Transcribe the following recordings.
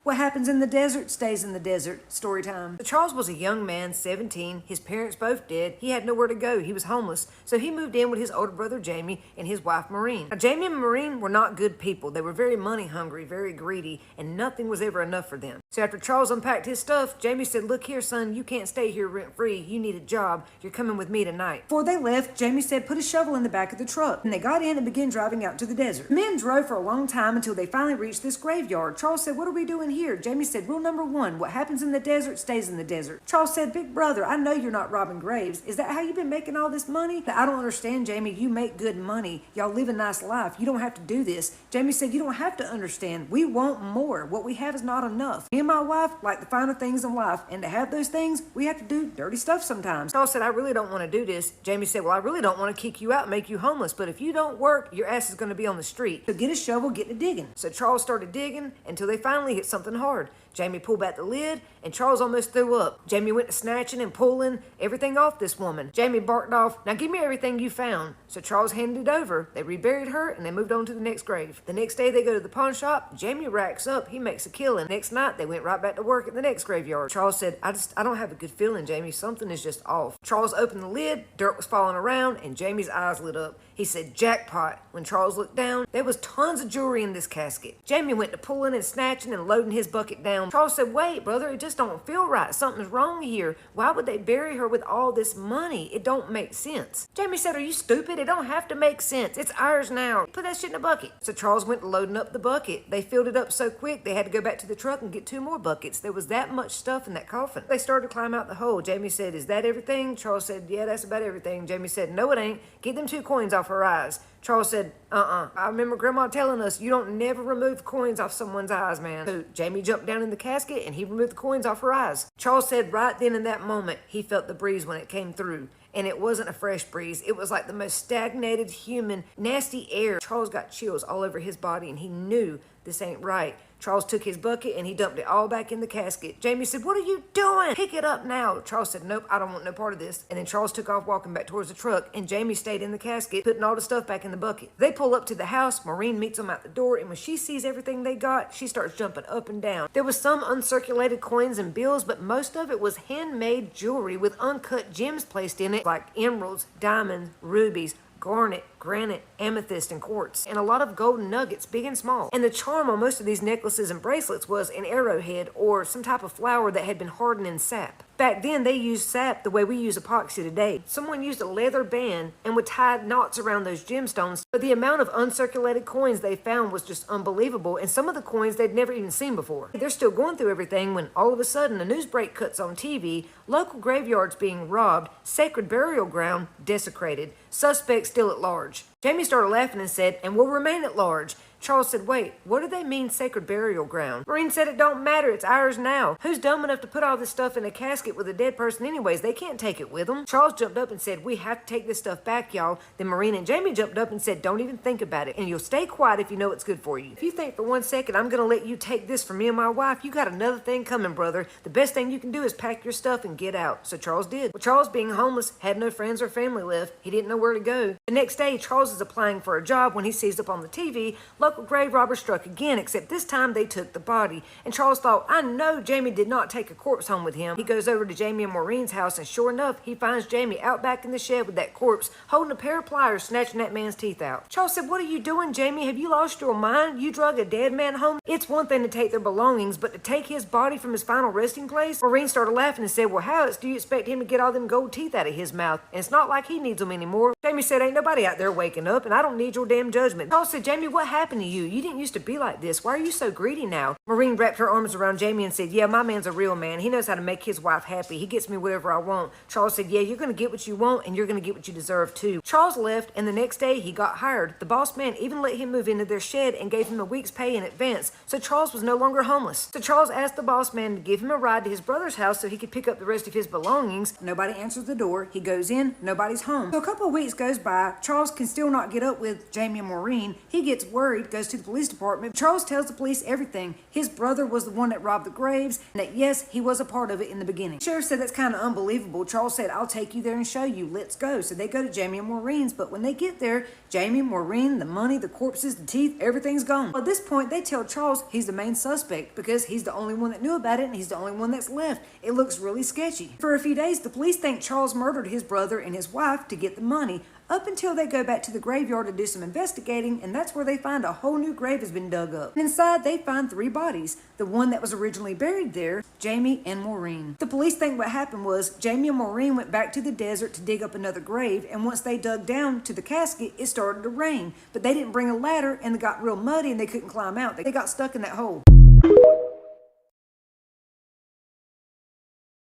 What happens in the desert stays in the desert. Story time. So Charles was a young man, 17. His parents both dead. He had nowhere to go. He was homeless. So he moved in with his older brother Jamie and his wife Maureen. Now, Jamie and Maureen were not good people. They were very money hungry, very greedy, and nothing was ever enough for them. So after Charles unpacked his stuff, Jamie said, "Look here, son, you can't stay here rent free. You need a job. You're coming with me tonight." Before they left, Jamie said, "Put a shovel in the back of the truck." And they got in and began driving out to the desert. The men drove for a long time until they finally reached this graveyard. Charles said, "What are we doing here?" Jamie said, "Rule number one, what happens in the desert stays in the desert." Charles said, "Big brother, I know you're not robbing graves. Is that how you've been making all this money?" "I don't understand, Jamie. You make good money. Y'all live a nice life. You don't have to do this." Jamie said, "You don't have to understand. We want more. What we have is not enough. Me and my wife like the finer things in life, and to have those things, we have to do dirty stuff sometimes." Charles said, "I really don't want to do this." Jamie said, "Well, I really don't want to kick you out and make you homeless, but if you don't work, your ass is going to be on the street. So get a shovel, get to digging." So Charles started digging until they finally hit something hard. Jamie pulled back the lid, and Charles almost threw up. Jamie went to snatching and pulling everything off this woman. Jamie barked off, "Now give me everything you found." So Charles handed it over. They reburied her, and they moved on to the next grave. The next day, they go to the pawn shop. Jamie racks up. He makes a killing. Next night, they went right back to work at the next graveyard. Charles said, I don't have a good feeling, Jamie. Something is just off." Charles opened the lid. Dirt was falling around, and Jamie's eyes lit up. He said, "Jackpot." When Charles looked down, there was tons of jewelry in this casket. Jamie went to pulling and snatching and loading his bucket down. Charles said, "Wait, brother, it just don't feel right. Something's wrong here. Why would they bury her with all this money? It don't make sense." Jamie said, "Are you stupid? It don't have to make sense. It's ours now. Put that shit in a bucket." So Charles went to loading up the bucket. They filled it up so quick, they had to go back to the truck and get 2 more buckets. There was that much stuff in that coffin. They started to climb out the hole. Jamie said, "Is that everything?" Charles said, "Yeah, that's about everything." Jamie said, "No, it ain't. Get them 2 coins off her eyes." Charles said, I remember Grandma telling us you don't never remove coins off someone's eyes, man." So Jamie jumped down in the casket and he removed the coins off her eyes. Charles said right then in that moment, he felt the breeze when it came through. And it wasn't a fresh breeze. It was like the most stagnated, human, nasty air. Charles got chills all over his body and he knew this ain't right. Charles took his bucket and he dumped it all back in the casket. Jamie said, "What are you doing? Pick it up now." Charles said, "Nope, I don't want no part of this." And then Charles took off walking back towards the truck and Jamie stayed in the casket, putting all the stuff back in the bucket. They pull up to the house. Maureen meets them at the door, and when she sees everything they got, she starts jumping up and down. There was some uncirculated coins and bills, but most of it was handmade jewelry with uncut gems placed in it, like emeralds, diamonds, rubies, garnet, granite, amethyst, and quartz, and a lot of golden nuggets, big and small. And the charm on most of these necklaces and bracelets was an arrowhead or some type of flower that had been hardened in sap. Back then, they used sap the way we use epoxy today. Someone used a leather band and would tie knots around those gemstones, but the amount of uncirculated coins they found was just unbelievable, and some of the coins they'd never even seen before. They're still going through everything when all of a sudden a news break cuts on TV, local graveyards being robbed, sacred burial ground desecrated, suspects still at large. Jamie started laughing and said, "And will remain at large." Charles said, "Wait, what do they mean sacred burial ground?" Maureen said, "It don't matter, it's ours now. Who's dumb enough to put all this stuff in a casket with a dead person anyways? They can't take it with them." Charles jumped up and said, "We have to take this stuff back, y'all." Then Maureen and Jamie jumped up and said, "Don't even think about it, and you'll stay quiet if you know it's good for you. If you think for 1 second I'm gonna let you take this from me and my wife, you got another thing coming, brother. The best thing you can do is pack your stuff and get out." So Charles did. Well, Charles, being homeless, had no friends or family left. He didn't know where to go. The next day, Charles is applying for a job when he sees up on the TV, local grave robbers struck again, except this time they took the body. And Charles thought, I know Jamie did not take a corpse home with him. He goes over to Jamie and Maureen's house, and sure enough, he finds Jamie out back in the shed with that corpse, holding a pair of pliers, snatching that man's teeth out. Charles said, "What are you doing, Jamie? Have you lost your mind? You drug a dead man home?" It's one thing to take their belongings, but to take his body from his final resting place? Maureen started laughing and said, "Well, how else do you expect him to get all them gold teeth out of his mouth? And it's not like he needs them anymore." Jamie said, "Ain't nobody out there waking up, and I don't need your damn judgment." Charles said, "Jamie, what happened to you? You didn't used to be like this. Why are you so greedy now?" Maureen wrapped her arms around Jamie and said, "Yeah, my man's a real man. He knows how to make his wife happy. He gets me whatever I want." Charles said, "Yeah, you're going to get what you want, and you're going to get what you deserve too." Charles left, and the next day he got hired. The boss man even let him move into their shed and gave him a week's pay in advance, so Charles was no longer homeless. So Charles asked the boss man to give him a ride to his brother's house so he could pick up the rest of his belongings. Nobody answers the door. He goes in, nobody's home. So a couple of weeks goes by. Charles can still not get up with Jamie and Maureen. He gets worried goes to the police department. Charles tells the police everything. His brother was the one that robbed the graves, and that yes, he was a part of it in the beginning. The sheriff said that's kind of unbelievable. Charles said, I'll take you there and show you. Let's go. So they go to Jamie and Maureen's, but when they get there, Jamie, Maureen, the money, the corpses, the teeth, everything's gone. At this point, they tell Charles he's the main suspect because he's the only one that knew about it and he's the only one that's left. It looks really sketchy. For a few days, the police think Charles murdered his brother and his wife to get the money, up until they go back to the graveyard to do some investigating, and that's where they find a whole new grave has been dug up. And inside, they find 3 bodies. The one that was originally buried there, Jamie and Maureen. The police think what happened was Jamie and Maureen went back to the desert to dig up another grave, and once they dug down to the casket, it started to rain. But they didn't bring a ladder, and it got real muddy, and they couldn't climb out. They got stuck in that hole.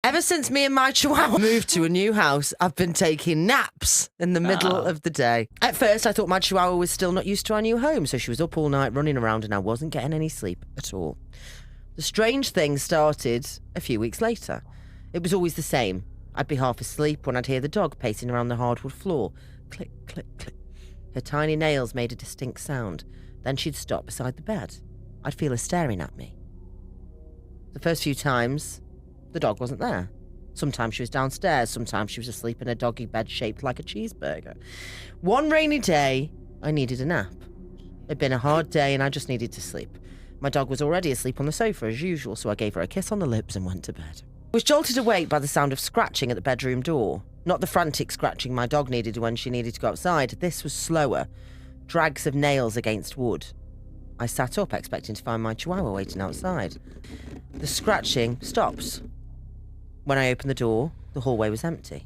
Ever since me and my chihuahua moved to a new house, I've been taking naps in the middle of the day. At first, I thought my chihuahua was still not used to our new home, so she was up all night running around and I wasn't getting any sleep at all. The strange thing started a few weeks later. It was always the same. I'd be half asleep when I'd hear the dog pacing around the hardwood floor. Click, click, click. Her tiny nails made a distinct sound. Then she'd stop beside the bed. I'd feel her staring at me. The first few times, the dog wasn't there. Sometimes she was downstairs, sometimes she was asleep in a doggy bed shaped like a cheeseburger. One rainy day, I needed a nap. It'd been a hard day and I just needed to sleep. My dog was already asleep on the sofa as usual, so I gave her a kiss on the lips and went to bed. I was jolted awake by the sound of scratching at the bedroom door. Not the frantic scratching my dog needed when she needed to go outside. This was slower. Drags of nails against wood. I sat up expecting to find my chihuahua waiting outside. The scratching stopped. When I opened the door, the hallway was empty.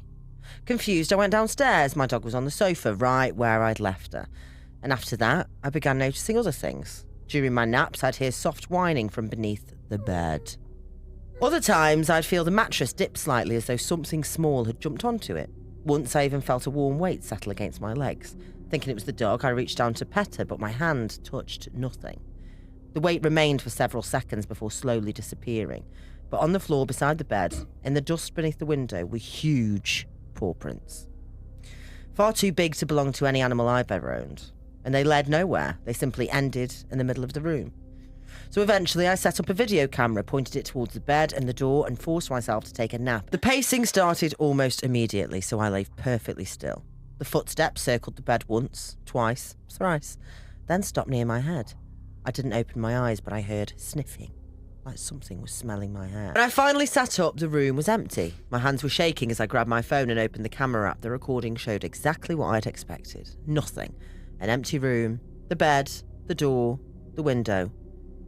Confused, I went downstairs. My dog was on the sofa, right where I'd left her. And after that, I began noticing other things. During my naps, I'd hear soft whining from beneath the bed. Other times, I'd feel the mattress dip slightly as though something small had jumped onto it. Once, I even felt a warm weight settle against my legs. Thinking it was the dog, I reached down to pet her, but my hand touched nothing. The weight remained for several seconds before slowly disappearing. But on the floor beside the bed, in the dust beneath the window, were huge paw prints. Far too big to belong to any animal I've ever owned. And they led nowhere. They simply ended in the middle of the room. So eventually I set up a video camera, pointed it towards the bed and the door, and forced myself to take a nap. The pacing started almost immediately, so I lay perfectly still. The footsteps circled the bed once, twice, thrice, then stopped near my head. I didn't open my eyes, but I heard sniffing. Like something was smelling my hair. When I finally sat up, the room was empty. My hands were shaking as I grabbed my phone and opened the camera app. The recording showed exactly what I'd expected. Nothing. An empty room, the bed, the door, the window.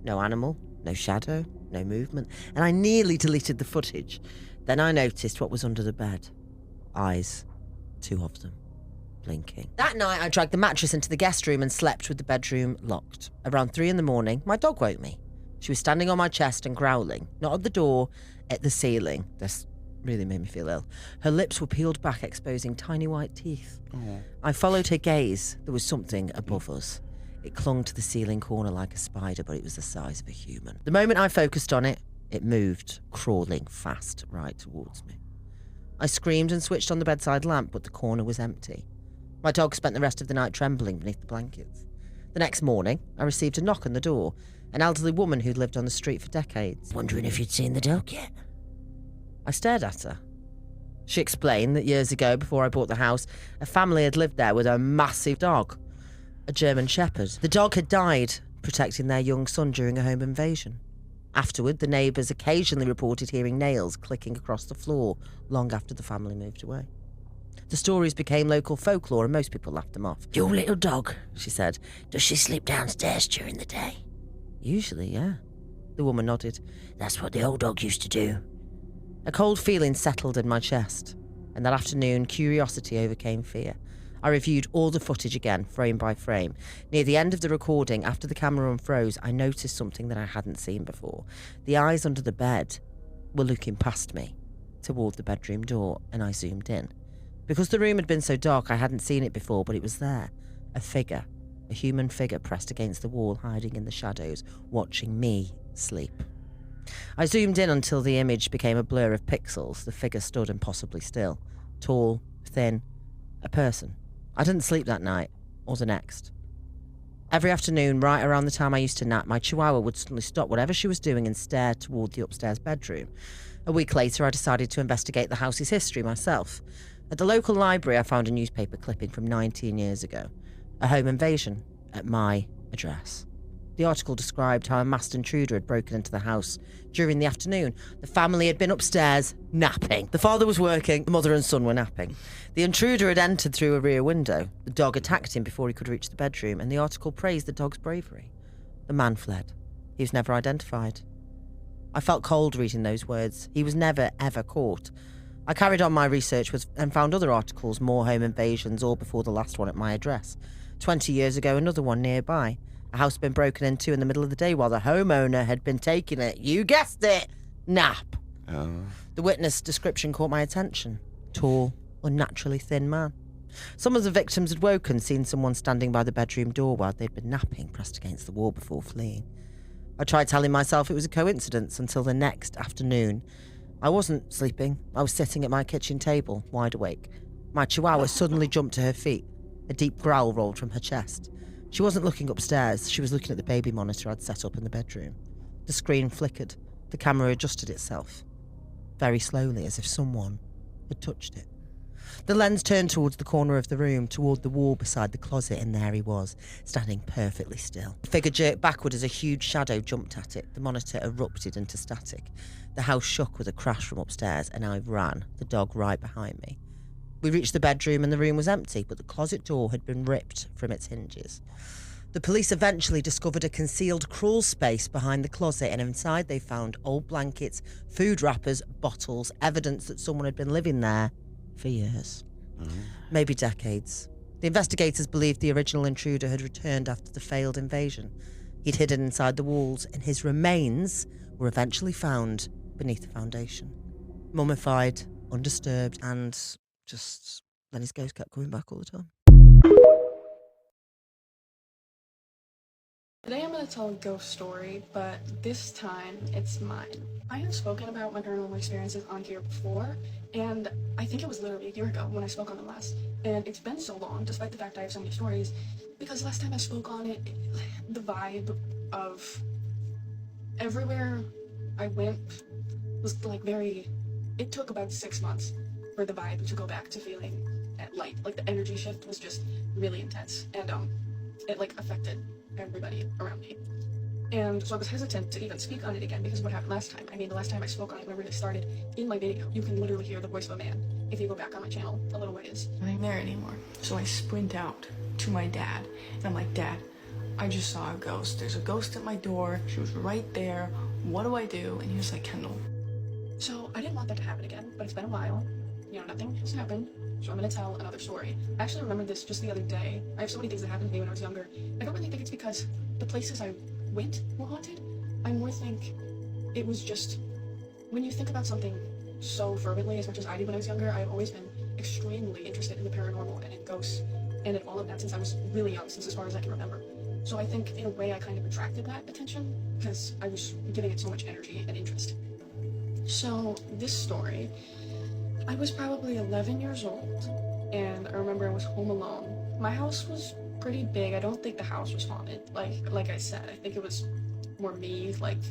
No animal, no shadow, no movement. And I nearly deleted the footage. Then I noticed what was under the bed. Eyes. 2 of them. Blinking. That night, I dragged the mattress into the guest room and slept with the bedroom locked. Around 3 a.m, my dog woke me. She was standing on my chest and growling, not at the door, at the ceiling. This really made me feel ill. Her lips were peeled back, exposing tiny white teeth. I followed her gaze. There was something above us. It clung to the ceiling corner like a spider, but it was the size of a human. The moment I focused on it, it moved, crawling fast right towards me. I screamed and switched on the bedside lamp, but the corner was empty. My dog spent the rest of the night trembling beneath the blankets. The next morning, I received a knock on the door. An elderly woman who'd lived on the street for decades. Wondering if you'd seen the dog yet? I stared at her. She explained that years ago, before I bought the house, a family had lived there with a massive dog, a German Shepherd. The dog had died protecting their young son during a home invasion. Afterward, the neighbours occasionally reported hearing nails clicking across the floor long after the family moved away. The stories became local folklore and most people laughed them off. Your little dog, she said, does she sleep downstairs during the day? Usually, yeah. The woman nodded. That's what the old dog used to do. A cold feeling settled in my chest, and that afternoon curiosity overcame fear. I reviewed all the footage again, frame by frame. Near the end of the recording, after the camera unfroze, I noticed something that I hadn't seen before. The eyes under the bed were looking past me, toward the bedroom door, and I zoomed in. Because the room had been so dark, I hadn't seen it before, but it was there. A figure. A human figure pressed against the wall, hiding in the shadows, watching me sleep. I zoomed in until the image became a blur of pixels. The figure stood impossibly still. Tall, thin, a person. I didn't sleep that night, or the next. Every afternoon, right around the time I used to nap, my chihuahua would suddenly stop whatever she was doing and stare toward the upstairs bedroom. A week later, I decided to investigate the house's history myself. At the local library, I found a newspaper clipping from 19 years ago. A home invasion at my address. The article described how a masked intruder had broken into the house during the afternoon. The family had been upstairs napping. The father was working, the mother and son were napping. The intruder had entered through a rear window. The dog attacked him before he could reach the bedroom, and the article praised the dog's bravery. The man fled. He was never identified. I felt cold reading those words. He was never, ever caught. I carried on my research and found other articles, more home invasions, all before the last one at my address. 20 years ago, another one nearby. A house had been broken into in the middle of the day while the homeowner had been taking it. You guessed it! Nap. The witness description caught my attention. Tall, unnaturally thin man. Some of the victims had woken, seen someone standing by the bedroom door while they'd been napping, pressed against the wall before fleeing. I tried telling myself it was a coincidence until the next afternoon. I wasn't sleeping. I was sitting at my kitchen table, wide awake. My chihuahua suddenly jumped to her feet. A deep growl rolled from her chest. She wasn't looking upstairs. She was looking at the baby monitor I'd set up in the bedroom. The screen flickered. The camera adjusted itself. Very slowly, as if someone had touched it. The lens turned towards the corner of the room, toward the wall beside the closet, and there he was, standing perfectly still. The figure jerked backward as a huge shadow jumped at it. The monitor erupted into static. The house shook with a crash from upstairs, and I ran, the dog right behind me. We reached the bedroom and the room was empty, but the closet door had been ripped from its hinges. The police eventually discovered a concealed crawl space behind the closet, and inside they found old blankets, food wrappers, bottles, evidence that someone had been living there for years. Maybe decades. The investigators believed the original intruder had returned after the failed invasion. He'd hidden inside the walls, and his remains were eventually found beneath the foundation. Mummified, undisturbed, and then his ghost kept coming back all the time. Today I'm going to tell a ghost story, but this time it's mine. I have spoken about my paranormal experiences on here before, and I think it was literally a year ago when I spoke on them last. And it's been so long, despite the fact I have so many stories, because last time I spoke on it, the vibe of everywhere I went was like it took about 6 months for the vibe to go back to feeling light. Like the energy shift was just really intense, and it like affected everybody around me. And so I was hesitant to even speak on it again because of what happened last time. I mean, the last time I spoke on it, when I really started in my video, you can literally hear the voice of a man if you go back on my channel a little ways. I ain't there anymore. So I sprint out to my dad, and I'm like, Dad, I just saw a ghost. There's a ghost at my door. She was right there. What do I do? And he was like, Kendall. So I didn't want that to happen again, but it's been a while. You know, nothing has happened. So I'm going to tell another story. I actually remembered this just the other day. I have so many things that happened to me when I was younger. I don't really think it's because the places I went were haunted. I more think it was just, when you think about something so fervently as much as I did when I was younger, I've always been extremely interested in the paranormal and in ghosts and in all of that since I was really young, since as far as I can remember. So I think in a way I kind of attracted that attention because I was giving it so much energy and interest. So this story, I was probably 11 years old, and I remember I was home alone. My house was pretty big. I don't think the house was haunted. Like I said, I think it was more me, like,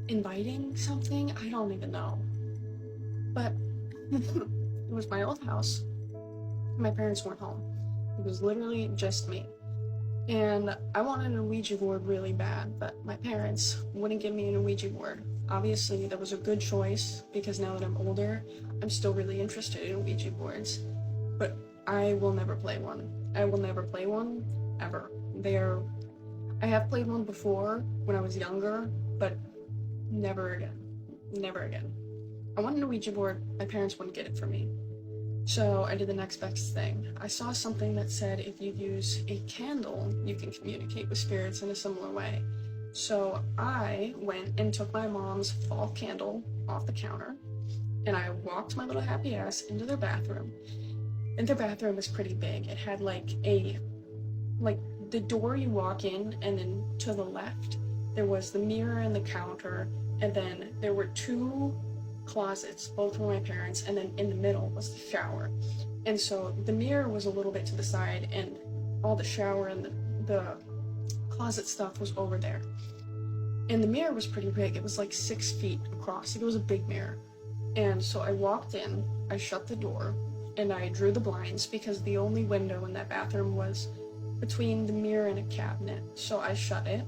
inviting something. I don't even know. But it was my old house. My parents weren't home. It was literally just me. And I wanted a Ouija board really bad, but my parents wouldn't give me an Ouija board. Obviously, that was a good choice, because now that I'm older, I'm still really interested in Ouija boards. But I will never play one. I will never play one, ever. I have played one before, when I was younger, but never again. Never again. I wanted a Ouija board, my parents wouldn't get it for me. So I did the next best thing. I saw something that said if you use a candle, you can communicate with spirits in a similar way. So I went and took my mom's fall candle off the counter, and I walked my little happy ass into their bathroom. And their bathroom was pretty big. It had like the door you walk in, and then to the left, there was the mirror and the counter, and then there were two closets, both for my parents, and then in the middle was the shower. And so the mirror was a little bit to the side, and all the shower and the closet stuff was over there. And the mirror was pretty big. It was like 6 feet across. Like, it was a big mirror. And so I walked in, I shut the door, and I drew the blinds because the only window in that bathroom was between the mirror and a cabinet. So I shut it,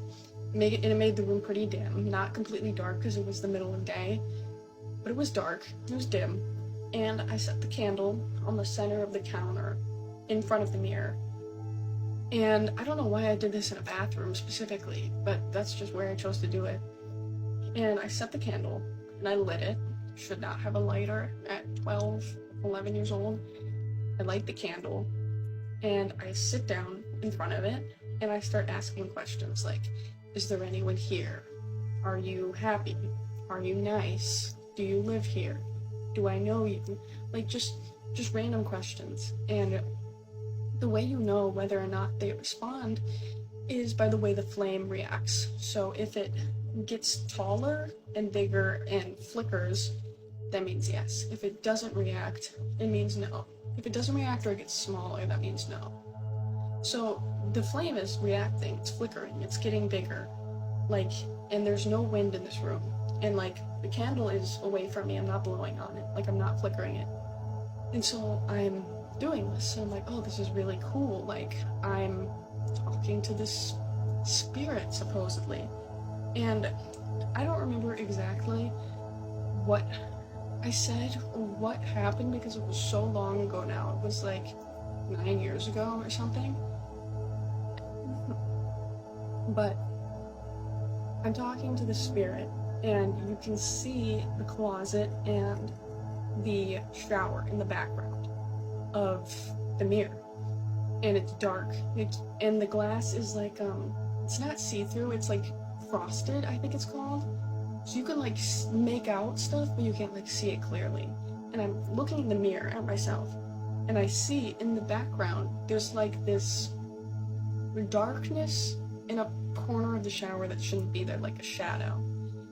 and it made the room pretty dim. Not completely dark because it was the middle of the day, but it was dark, it was dim. And I set the candle on the center of the counter in front of the mirror. And I don't know why I did this in a bathroom specifically, but that's just where I chose to do it. And I set the candle, and I lit it. Should not have a lighter at 12, 11 years old. I light the candle, and I sit down in front of it, and I start asking questions like, is there anyone here? Are you happy? Are you nice? Do you live here? Do I know you? Like, just random questions. And the way you know whether or not they respond is by the way the flame reacts. So if it gets taller and bigger and flickers, that means yes. If it doesn't react, it means no. If it doesn't react or it gets smaller, that means no. So the flame is reacting, it's flickering, it's getting bigger. Like, and there's no wind in this room. And like, the candle is away from me, I'm not blowing on it, like I'm not flickering it. And so I'm doing this, and I'm like, oh, this is really cool. Like, I'm talking to this spirit, supposedly. And I don't remember exactly what I said or what happened because it was so long ago now. It was like 9 years ago or something. But I'm talking to the spirit, and you can see the closet and the shower in the background of the mirror, and it's dark. And the glass is like it's not see-through, it's like frosted, I think it's called. So you can like make out stuff, but you can't like see it clearly. And I'm looking in the mirror at myself, and I see in the background there's like this darkness in a corner of the shower that shouldn't be there, like a shadow,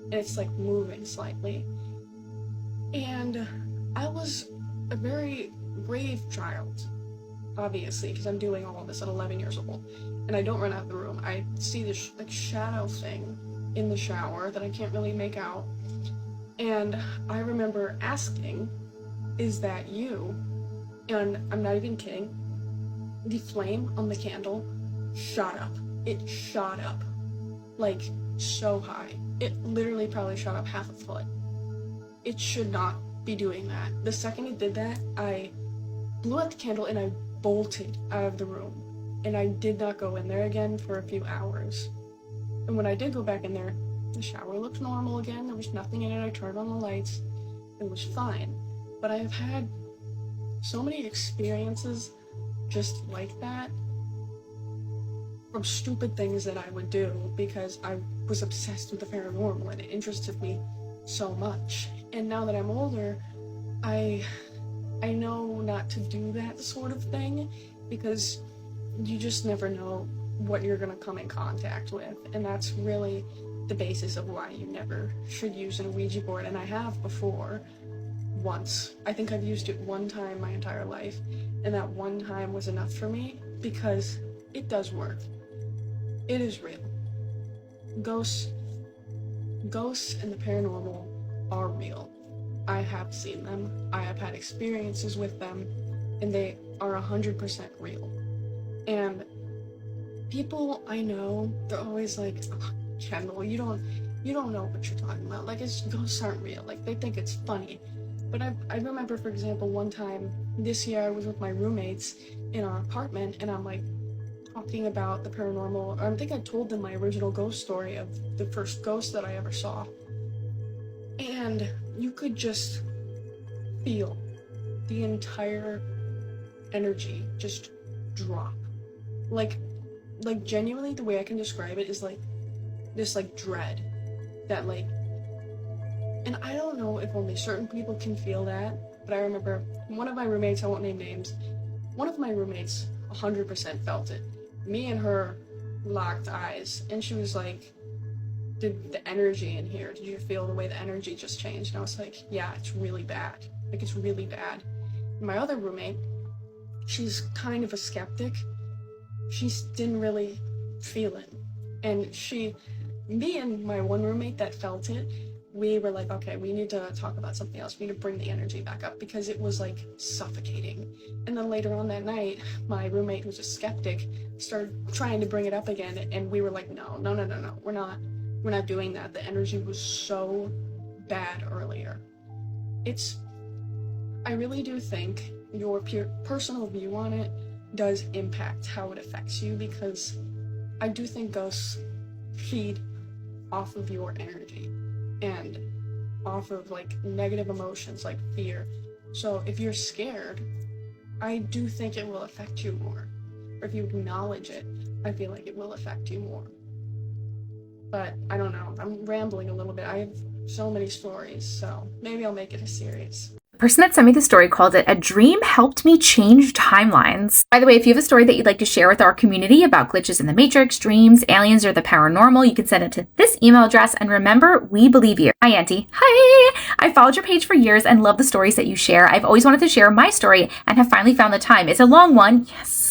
and it's like moving slightly. And I was a very brave child, obviously, because I'm doing all of this at 11 years old, and I don't run out of the room. I see this like shadow thing in the shower that I can't really make out, and I remember asking, is that you? And I'm not even kidding, the flame on the candle shot up. It shot up, like, so high. It literally probably shot up half a foot. It should not be doing that. The second it did that, I blew out the candle and I bolted out of the room. And I did not go in there again for a few hours. And when I did go back in there, the shower looked normal again. There was nothing in it. I turned on the lights. It was fine. But I have had so many experiences just like that from stupid things that I would do because I was obsessed with the paranormal and it interested me so much. And now that I'm older, I know not to do that sort of thing because you just never know what you're going to come in contact with. And that's really the basis of why you never should use an Ouija board. And I have before, once. I think I've used it one time my entire life, and that one time was enough for me because it does work. It is real. Ghosts and the paranormal are real. I have seen them, I have had experiences with them, and they are 100% real. And people I know, they're always like, oh, Kendall, you don't know what you're talking about. Like, ghosts aren't real. Like, they think it's funny. But I remember, for example, one time this year I was with my roommates in our apartment, and I'm like talking about the paranormal. I think I told them my original ghost story of the first ghost that I ever saw. And you could just feel the entire energy just drop. Like genuinely, the way I can describe it is like this like dread that like, and I don't know if only certain people can feel that, but I remember one of my roommates, I won't name names, one of my roommates 100% felt it. Me and her locked eyes, and she was like, did the energy in here, did you feel the way the energy just changed? And I was like, yeah, it's really bad. Like, it's really bad. And my other roommate, she's kind of a skeptic, she didn't really feel it. And me and my one roommate that felt it, we were like, okay, we need to talk about something else. We need to bring the energy back up because it was like suffocating. And then later on that night, my roommate, who's a skeptic, started trying to bring it up again. And we were like, no, we're not doing that. The energy was so bad earlier. I really do think your personal view on it does impact how it affects you, because I do think ghosts feed off of your energy and off of like negative emotions like fear. So if you're scared, I do think it will affect you more. Or if you acknowledge it, I feel like it will affect you more. But I don't know, I'm rambling a little bit. I have so many stories, so maybe I'll make it a series. The person that sent me the story called it "A Dream Helped Me Change Timelines." By the way, if you have a story that you'd like to share with our community about glitches in the Matrix, dreams, aliens, or the paranormal, you can send it to this email address. And remember, we believe you. Hi, Auntie. Hi! I followed your page for years and love the stories that you share. I've always wanted to share my story and have finally found the time. It's a long one. Yes.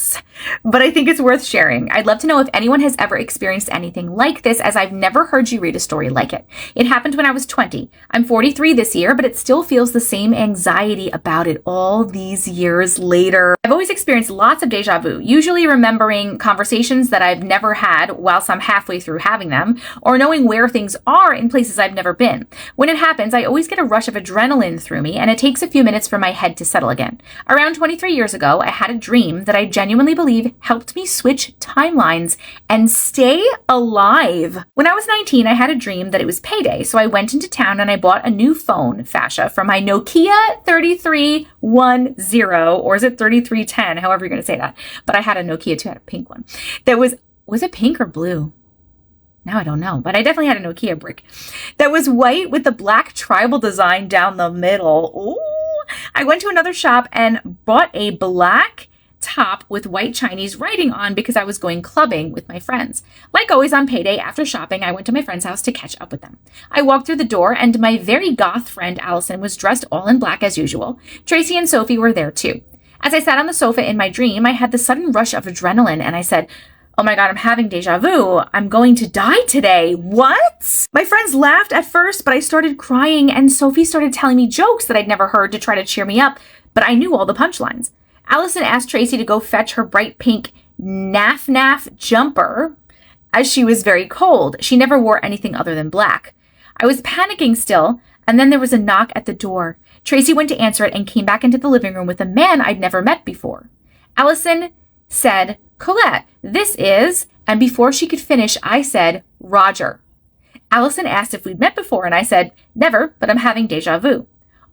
But I think it's worth sharing. I'd love to know if anyone has ever experienced anything like this, as I've never heard you read a story like it. It happened when I was 20. I'm 43 this year, but it still feels the same anxiety about it all these years later. I've always experienced lots of deja vu, usually remembering conversations that I've never had whilst I'm halfway through having them, or knowing where things are in places I've never been. When it happens, I always get a rush of adrenaline through me, and it takes a few minutes for my head to settle again. Around 23 years ago, I had a dream that I genuinely believe helped me switch timelines and stay alive. When I was 19, I had a dream that it was payday, so I went into town and I bought a new phone, fascia, from my Nokia 3310, or is it 3310, however you're going to say that. But I had a Nokia too, I had a pink one. That was it pink or blue? Now I don't know, but I definitely had a Nokia brick that was white with the black tribal design down the middle. Ooh! I went to another shop and bought a black top with white Chinese writing on because I was going clubbing with my friends. Like always on payday, after shopping, I went to my friend's house to catch up with them. I walked through the door and my very goth friend Allison was dressed all in black as usual. Tracy and Sophie were there too. As I sat on the sofa in my dream, I had the sudden rush of adrenaline and I said, "Oh my God, I'm having deja vu. I'm going to die today." What? My friends laughed at first, but I started crying and Sophie started telling me jokes that I'd never heard to try to cheer me up, but I knew all the punchlines. Allison asked Tracy to go fetch her bright pink naff jumper as she was very cold. She never wore anything other than black. I was panicking still, and then there was a knock at the door. Tracy went to answer it and came back into the living room with a man I'd never met before. Allison said, "Colette, this is," and before she could finish, I said, "Roger." Allison asked if we'd met before, and I said, "Never, but I'm having deja vu."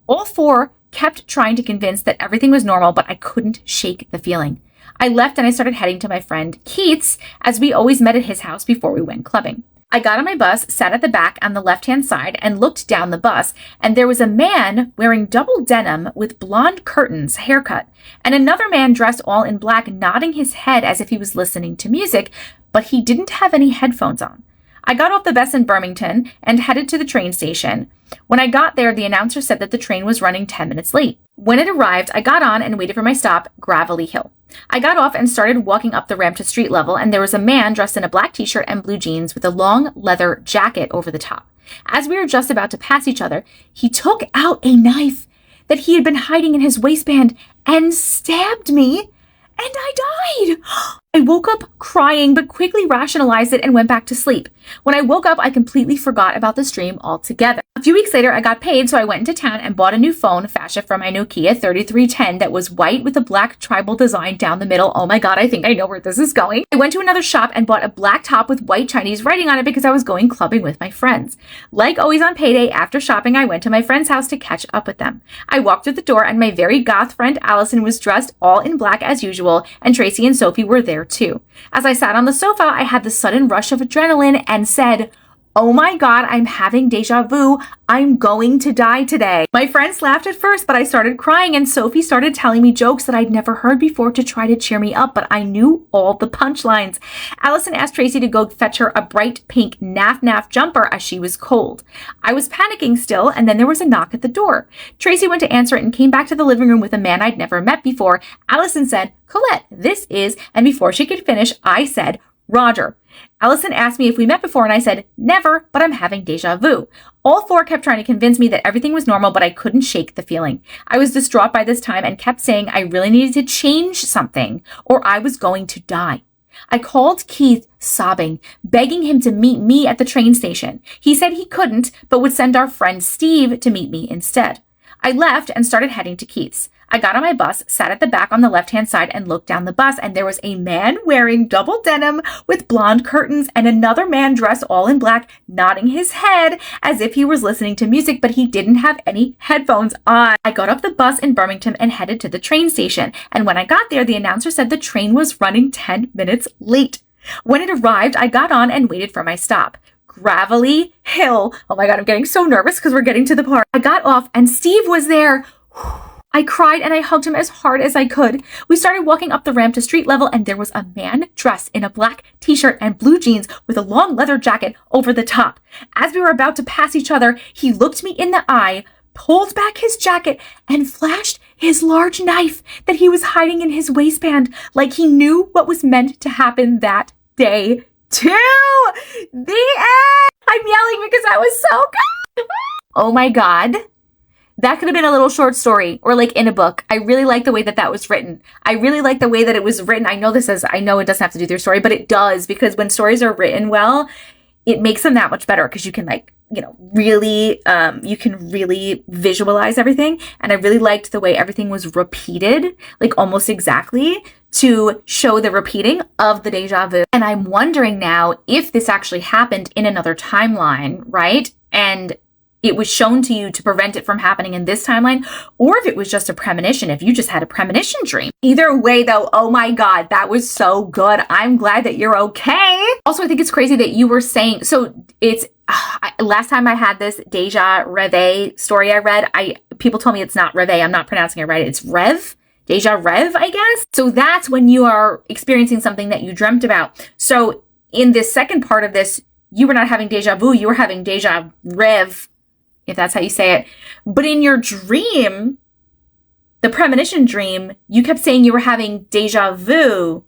All four kept trying to convince that everything was normal, but I couldn't shake the feeling. I left and I started heading to my friend Keith's, as we always met at his house before we went clubbing. I got on my bus, sat at the back on the left-hand side, and looked down the bus, and there was a man wearing double denim with blonde curtains, haircut, and another man dressed all in black nodding his head as if he was listening to music, but he didn't have any headphones on. I got off the bus in Birmingham and headed to the train station. When I got there, the announcer said that the train was running 10 minutes late. When it arrived, I got on and waited for my stop, Gravelly Hill. I got off and started walking up the ramp to street level, and there was a man dressed in a black t-shirt and blue jeans with a long leather jacket over the top. As we were just about to pass each other, he took out a knife that he had been hiding in his waistband and stabbed me, and I died. I woke up crying, but quickly rationalized it and went back to sleep. When I woke up, I completely forgot about this dream altogether. A few weeks later, I got paid, so I went into town and bought a new phone, fascia, from my Nokia 3310 that was white with a black tribal design down the middle. Oh my God, I think I know where this is going. I went to another shop and bought a black top with white Chinese writing on it because I was going clubbing with my friends. Like always on payday, after shopping, I went to my friend's house to catch up with them. I walked through the door and my very goth friend Allison was dressed all in black as usual, and Tracy and Sophie were there too. As I sat on the sofa, I had the sudden rush of adrenaline and said, oh my God, I'm having deja vu. I'm going to die today. My friends laughed at first, but I started crying and Sophie started telling me jokes that I'd never heard before to try to cheer me up, but I knew all the punchlines. Allison asked Tracy to go fetch her a bright pink naf jumper as she was cold. I was panicking still, and then there was a knock at the door. Tracy went to answer it and came back to the living room with a man I'd never met before. Allison said, "Colette, this is," and before she could finish, I said, "Roger." Allison asked me if we met before and I said, "Never, but I'm having deja vu." All four kept trying to convince me that everything was normal, but I couldn't shake the feeling. I was distraught by this time and kept saying I really needed to change something or I was going to die. I called Keith sobbing, begging him to meet me at the train station. He said he couldn't, but would send our friend Steve to meet me instead. I left and started heading to Keith's. I got on my bus, sat at the back on the left-hand side and looked down the bus, and there was a man wearing double denim with blonde curtains and another man dressed all in black, nodding his head as if he was listening to music, but he didn't have any headphones on. I got off the bus in Birmingham and headed to the train station, and when I got there, the announcer said the train was running 10 minutes late. When it arrived, I got on and waited for my stop. Gravelly Hill. Oh my God, I'm getting so nervous because we're getting to the part. I got off and Steve was there. I cried and I hugged him as hard as I could. We started walking up the ramp to street level and there was a man dressed in a black t-shirt and blue jeans with a long leather jacket over the top. As we were about to pass each other, he looked me in the eye, pulled back his jacket, and flashed his large knife that he was hiding in his waistband like he knew what was meant to happen that day too. The end! I'm yelling because I was so good. Oh my God. That could have been a little short story or like in a book. I really like the way that was written. I really like the way that it was written. I know it doesn't have to do with your story, but it does, because when stories are written well, it makes them that much better because you can really visualize everything. And I really liked the way everything was repeated, like almost exactly, to show the repeating of the deja vu. And I'm wondering now if this actually happened in another timeline, right? And it was shown to you to prevent it from happening in this timeline, or if it was just a premonition, if you just had a premonition dream. Either way though, oh my God, that was so good. I'm glad that you're okay. Also, I think it's crazy that you were saying, so it's, last time I had this deja reve story I read, people told me it's not reve, I'm not pronouncing it right, it's rev. Deja rev, I guess. So that's when you are experiencing something that you dreamt about. So in this second part of this, you were not having deja vu, you were having deja rev, if that's how you say it. But in your dream, the premonition dream, you kept saying you were having deja vu,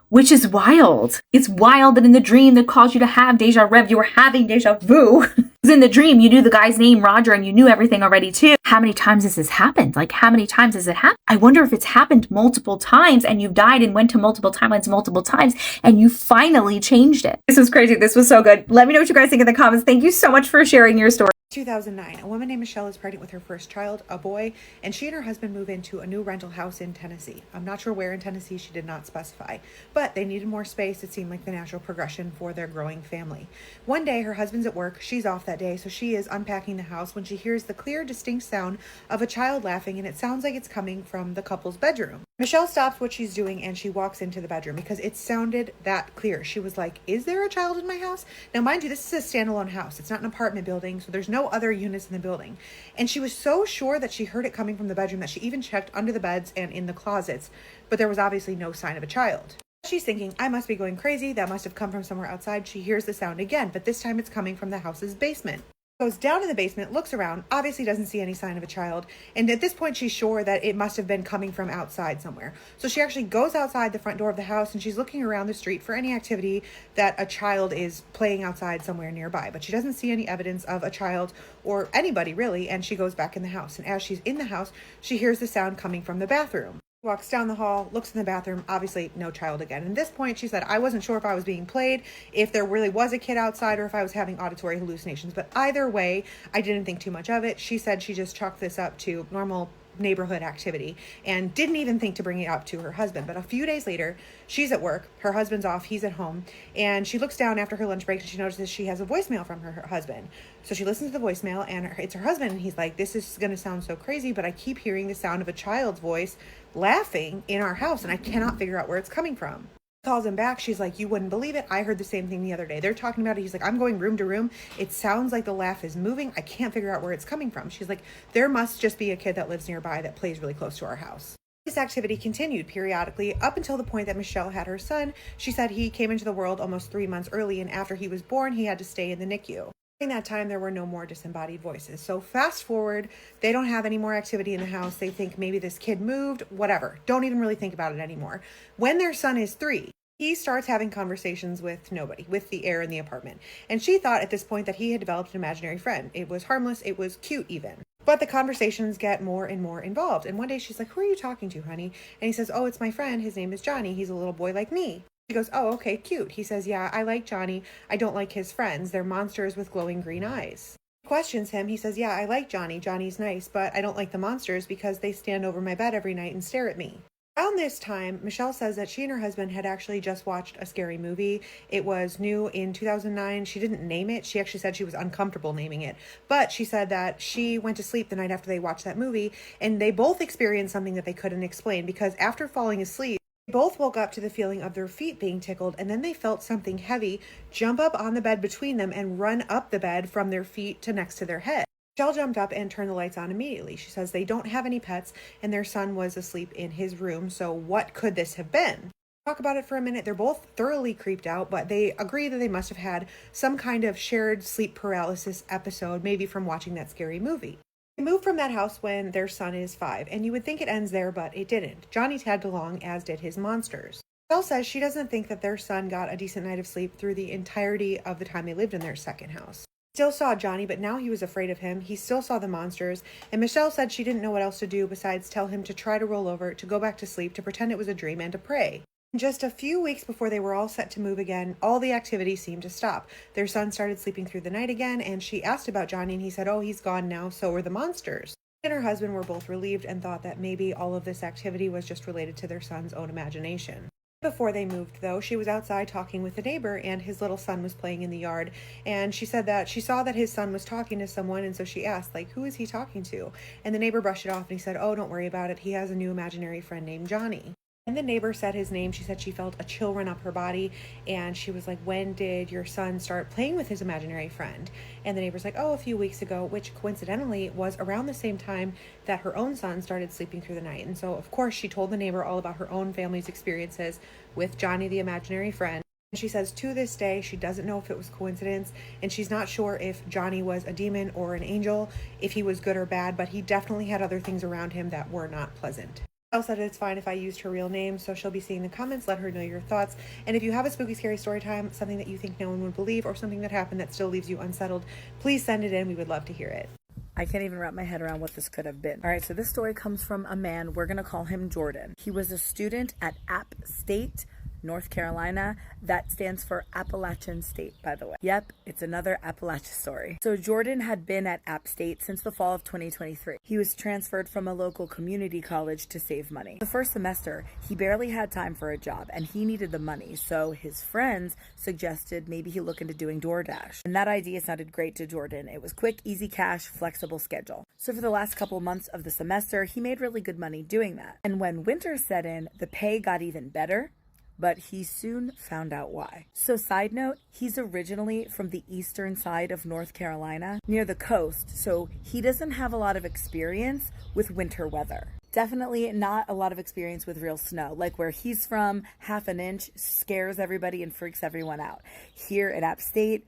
which is wild. It's wild that in the dream that caused you to have deja rev, you were having deja vu. Because in the dream, you knew the guy's name, Roger, and you knew everything already too. How many times has this happened? Like, how many times has it happened? I wonder if it's happened multiple times and you've died and went to multiple timelines multiple times and you finally changed it. This was crazy. This was so good. Let me know what you guys think in the comments. Thank you so much for sharing your story. 2009, a woman named Michelle is pregnant with her first child, a boy, and she and her husband move into a new rental house in Tennessee. I'm not sure where in Tennessee, she did not specify, but they needed more space. It seemed like the natural progression for their growing family. One day, her husband's at work. She's off that day, so she is unpacking the house when she hears the clear, distinct sound of a child laughing, and it sounds like it's coming from the couple's bedroom. Michelle stops what she's doing and she walks into the bedroom because it sounded that clear. She was like, is there a child in my house? Now, mind you, this is a standalone house. It's not an apartment building, so there's no other units in the building. And she was so sure that she heard it coming from the bedroom that she even checked under the beds and in the closets, but there was obviously no sign of a child. She's thinking, I must be going crazy. That must have come from somewhere outside. She hears the sound again, but this time it's coming from the house's basement. Goes down in the basement, looks around, obviously doesn't see any sign of a child, and at this point she's sure that it must have been coming from outside somewhere. So she actually goes outside the front door of the house and she's looking around the street for any activity that a child is playing outside somewhere nearby, but she doesn't see any evidence of a child or anybody really, and she goes back in the house. And as she's in the house, she hears the sound coming from the bathroom. Walks down the hall, looks in the bathroom, obviously no child again. And at this point, she said, I wasn't sure if I was being played, if there really was a kid outside, or if I was having auditory hallucinations. But either way, I didn't think too much of it. She said she just chalked this up to normal neighborhood activity and didn't even think to bring it up to her husband. But a few days later, she's at work, her husband's off, he's at home, and she looks down after her lunch break and she notices she has a voicemail from her husband. So she listens to the voicemail and it's her husband, and he's like, this is going to sound so crazy, but I keep hearing the sound of a child's voice laughing in our house and I cannot figure out where it's coming from. Calls him back. She's like, you wouldn't believe it. I heard the same thing the other day. They're talking about it. He's like, I'm going room to room. It sounds like the laugh is moving. I can't figure out where it's coming from. She's like, there must just be a kid that lives nearby that plays really close to our house. This activity continued periodically up until the point that Michelle had her son. She said he came into the world almost 3 months early, and after he was born, he had to stay in the NICU. During that time, there were no more disembodied voices. So fast forward, they don't have any more activity in the house. They think maybe this kid moved, whatever. Don't even really think about it anymore. When their son is 3, he starts having conversations with nobody, with the air in the apartment. And she thought at this point that he had developed an imaginary friend. It was harmless. It was cute even. But the conversations get more and more involved. And one day she's like, who are you talking to, honey? And he says, oh, it's my friend. His name is Johnny. He's a little boy like me. She goes, oh, okay, cute. He says, yeah, I like Johnny. I don't like his friends. They're monsters with glowing green eyes. She questions him. He says, yeah, I like Johnny. Johnny's nice, but I don't like the monsters because they stand over my bed every night and stare at me. Around this time, Michelle says that she and her husband had actually just watched a scary movie. It was new in 2009. She didn't name it. She actually said she was uncomfortable naming it. But she said that she went to sleep the night after they watched that movie, and they both experienced something that they couldn't explain, because after falling asleep, they both woke up to the feeling of their feet being tickled, and then they felt something heavy jump up on the bed between them and run up the bed from their feet to next to their head. Michelle jumped up and turned the lights on immediately. She says they don't have any pets and their son was asleep in his room, so what could this have been? Talk about it for a minute. They're both thoroughly creeped out, but they agree that they must have had some kind of shared sleep paralysis episode, maybe from watching that scary movie. They moved from that house when their son is 5, and you would think it ends there, but it didn't. Johnny tagged along, as did his monsters. Michelle says she doesn't think that their son got a decent night of sleep through the entirety of the time they lived in their second house. Still saw Johnny, but now he was afraid of him. He still saw the monsters, and Michelle said she didn't know what else to do besides tell him to try to roll over, to go back to sleep, to pretend it was a dream, and to pray. Just a few weeks before they were all set to move again, all the activity seemed to stop. Their son started sleeping through the night again, and she asked about Johnny, and he said, oh, he's gone now, so are the monsters. She and her husband were both relieved and thought that maybe all of this activity was just related to their son's own imagination. Before they moved, though, she was outside talking with a neighbor, and his little son was playing in the yard, and she said that she saw that his son was talking to someone, and so she asked, like, who is he talking to? And the neighbor brushed it off, and he said, oh, don't worry about it. He has a new imaginary friend named Johnny. And the neighbor said his name. She said she felt a chill run up her body, and she was like, when did your son start playing with his imaginary friend? And the neighbor's like, oh, a few weeks ago, which coincidentally was around the same time that her own son started sleeping through the night. And so, of course, she told the neighbor all about her own family's experiences with Johnny, the imaginary friend. And she says to this day, she doesn't know if it was coincidence, and she's not sure if Johnny was a demon or an angel, if he was good or bad, but he definitely had other things around him that were not pleasant. Michelle said it's fine if I used her real name, so she'll be seeing the comments. Let her know your thoughts. And if you have a spooky, scary story time, something that you think no one would believe, or something that happened that still leaves you unsettled, please send it in. We would love to hear it. I can't even wrap my head around what this could have been. All right, so this story comes from a man. We're going to call him Jordan. He was a student at App State, North Carolina. That stands for Appalachian State, by the way. Yep, it's another Appalachia story. So Jordan had been at App State since the fall of 2023. He was transferred from a local community college to save money. The first semester, he barely had time for a job, and he needed the money, so his friends suggested maybe he look into doing DoorDash. And that idea sounded great to Jordan. It was quick, easy cash, flexible schedule. So for the last couple months of the semester, he made really good money doing that. And when winter set in, the pay got even better, but he soon found out why. So side note, he's originally from the eastern side of North Carolina, near the coast, so he doesn't have a lot of experience with winter weather. Definitely not a lot of experience with real snow. Like where he's from, half an inch scares everybody and freaks everyone out. Here at App State,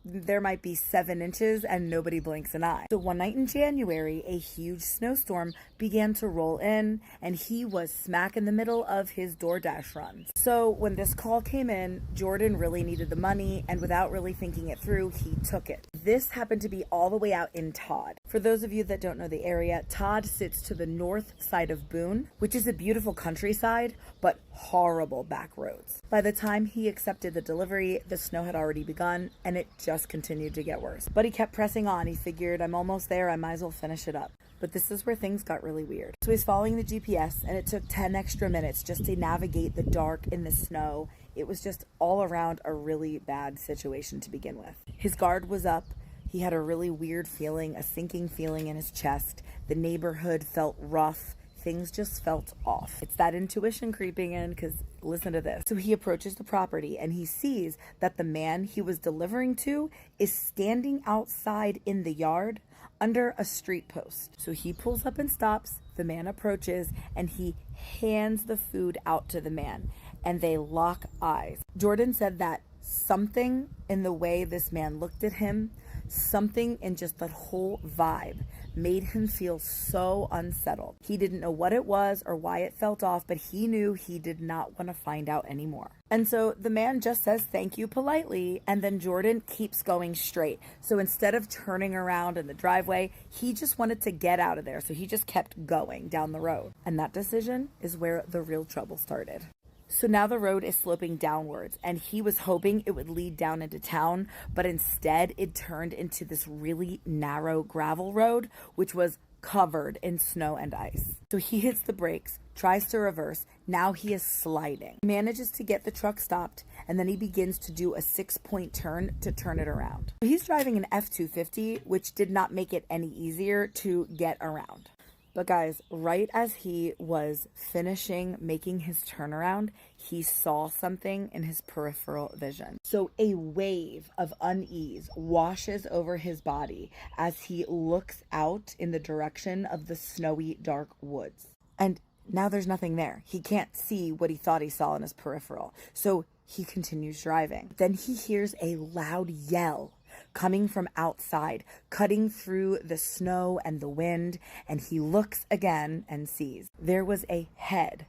there might be 7 inches and nobody blinks an eye. So one night in January, a huge snowstorm began to roll in, and he was smack in the middle of his DoorDash runs. So when this call came in, Jordan really needed the money, and without really thinking it through, he took it. This happened to be all the way out in Todd. For those of you that don't know the area, Todd sits to the north side of Boone, which is a beautiful countryside, but horrible back roads. By the time he accepted the delivery, the snow had already begun, and it just continued to get worse. But he kept pressing on. He figured, I'm almost there, I might as well finish it up. But this is where things got really weird. So he's following the GPS, and it took 10 extra minutes just to navigate the dark in the snow. It was just all around a really bad situation to begin with. His guard was up. He had a really weird feeling, a sinking feeling in his chest. The neighborhood felt rough. things just felt off. It's that intuition creeping in, because listen to this. So he approaches the property and he sees that the man he was delivering to is standing outside in the yard under a street post. So he pulls up and stops. The man approaches and he hands the food out to the man, and they lock eyes. Jordan said that something in the way this man looked at him, something in just that whole vibe, made him feel so unsettled. He didn't know what it was or why it felt off, but he knew he did not want to find out anymore. And so the man just says thank you politely, and then Jordan keeps going straight. So instead of turning around in the driveway, he just wanted to get out of there. So he just kept going down the road. And that decision is where the real trouble started. So now the road is sloping downwards, and he was hoping it would lead down into town, but instead it turned into this really narrow gravel road, which was covered in snow and ice. So he hits the brakes, tries to reverse. Now he is sliding. He manages to get the truck stopped, and then he begins to do a 6-point turn to turn it around. He's driving an F-250, which did not make it any easier to get around. But guys, right as he was finishing making his turnaround, he saw something in his peripheral vision. So a wave of unease washes over his body as he looks out in the direction of the snowy, dark woods. And now there's nothing there. He can't see what he thought he saw in his peripheral. So he continues driving. Then he hears a loud yell coming from outside, cutting through the snow and the wind, and he looks again and sees there was a head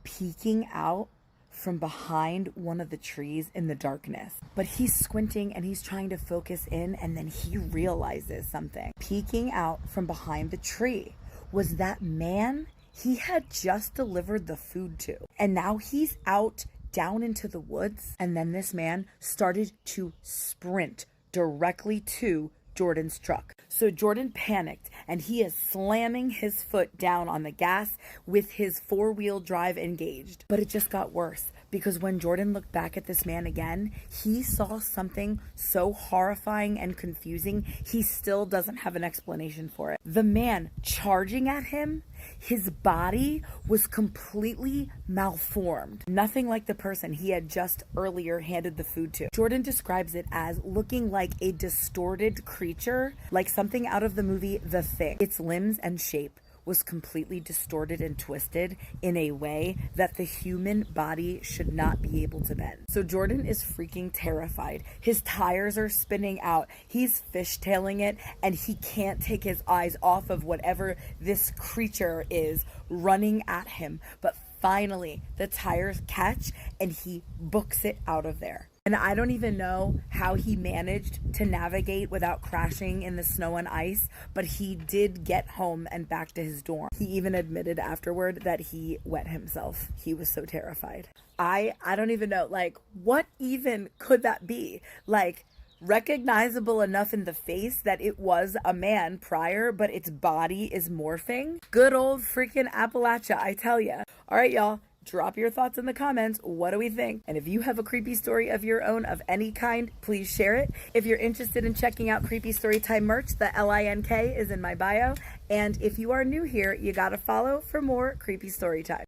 peeking out from behind one of the trees in the darkness. But he's squinting and he's trying to focus in, and then he realizes something. Peeking out from behind the tree was that man he had just delivered the food to. And now he's out down into the woods, and then this man started to sprint directly to Jordan's truck. So Jordan panicked, and he is slamming his foot down on the gas with his 4-wheel drive engaged. But it just got worse, because when Jordan looked back at this man again, he saw something so horrifying and confusing, he still doesn't have an explanation for it. The man charging at him, his body was completely malformed. Nothing like the person he had just earlier handed the food to. Jordan describes it as looking like a distorted creature, like something out of the movie The Thing. Its limbs and shape was completely distorted and twisted in a way that the human body should not be able to bend. So Jordan is freaking terrified. His tires are spinning out. He's fishtailing it, and he can't take his eyes off of whatever this creature is running at him. But finally, the tires catch, and he books it out of there. And I don't even know how he managed to navigate without crashing in the snow and ice, but he did get home and back to his dorm. He even admitted afterward that he wet himself. He was so terrified. I don't even know, like, what even could that be? Like, recognizable enough in the face that it was a man prior, but its body is morphing? Good old freaking Appalachia, I tell ya. All right, y'all. Drop your thoughts in the comments. What do we think? And if you have a creepy story of your own of any kind, please share it. If you're interested in checking out Creepy Storytime merch, the LINK is in my bio. And if you are new here, you gotta follow for more Creepy Storytime.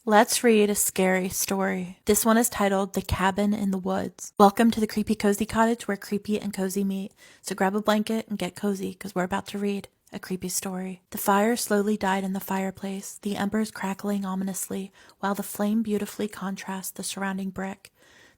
Let's read a scary story. This one is titled The Cabin in the Woods. Welcome to the Creepy Cozy Cottage, where creepy and cozy meet. So grab a blanket and get cozy, because we're about to read a creepy story. The fire slowly died in the fireplace, the embers crackling ominously, while the flame beautifully contrasts the surrounding brick.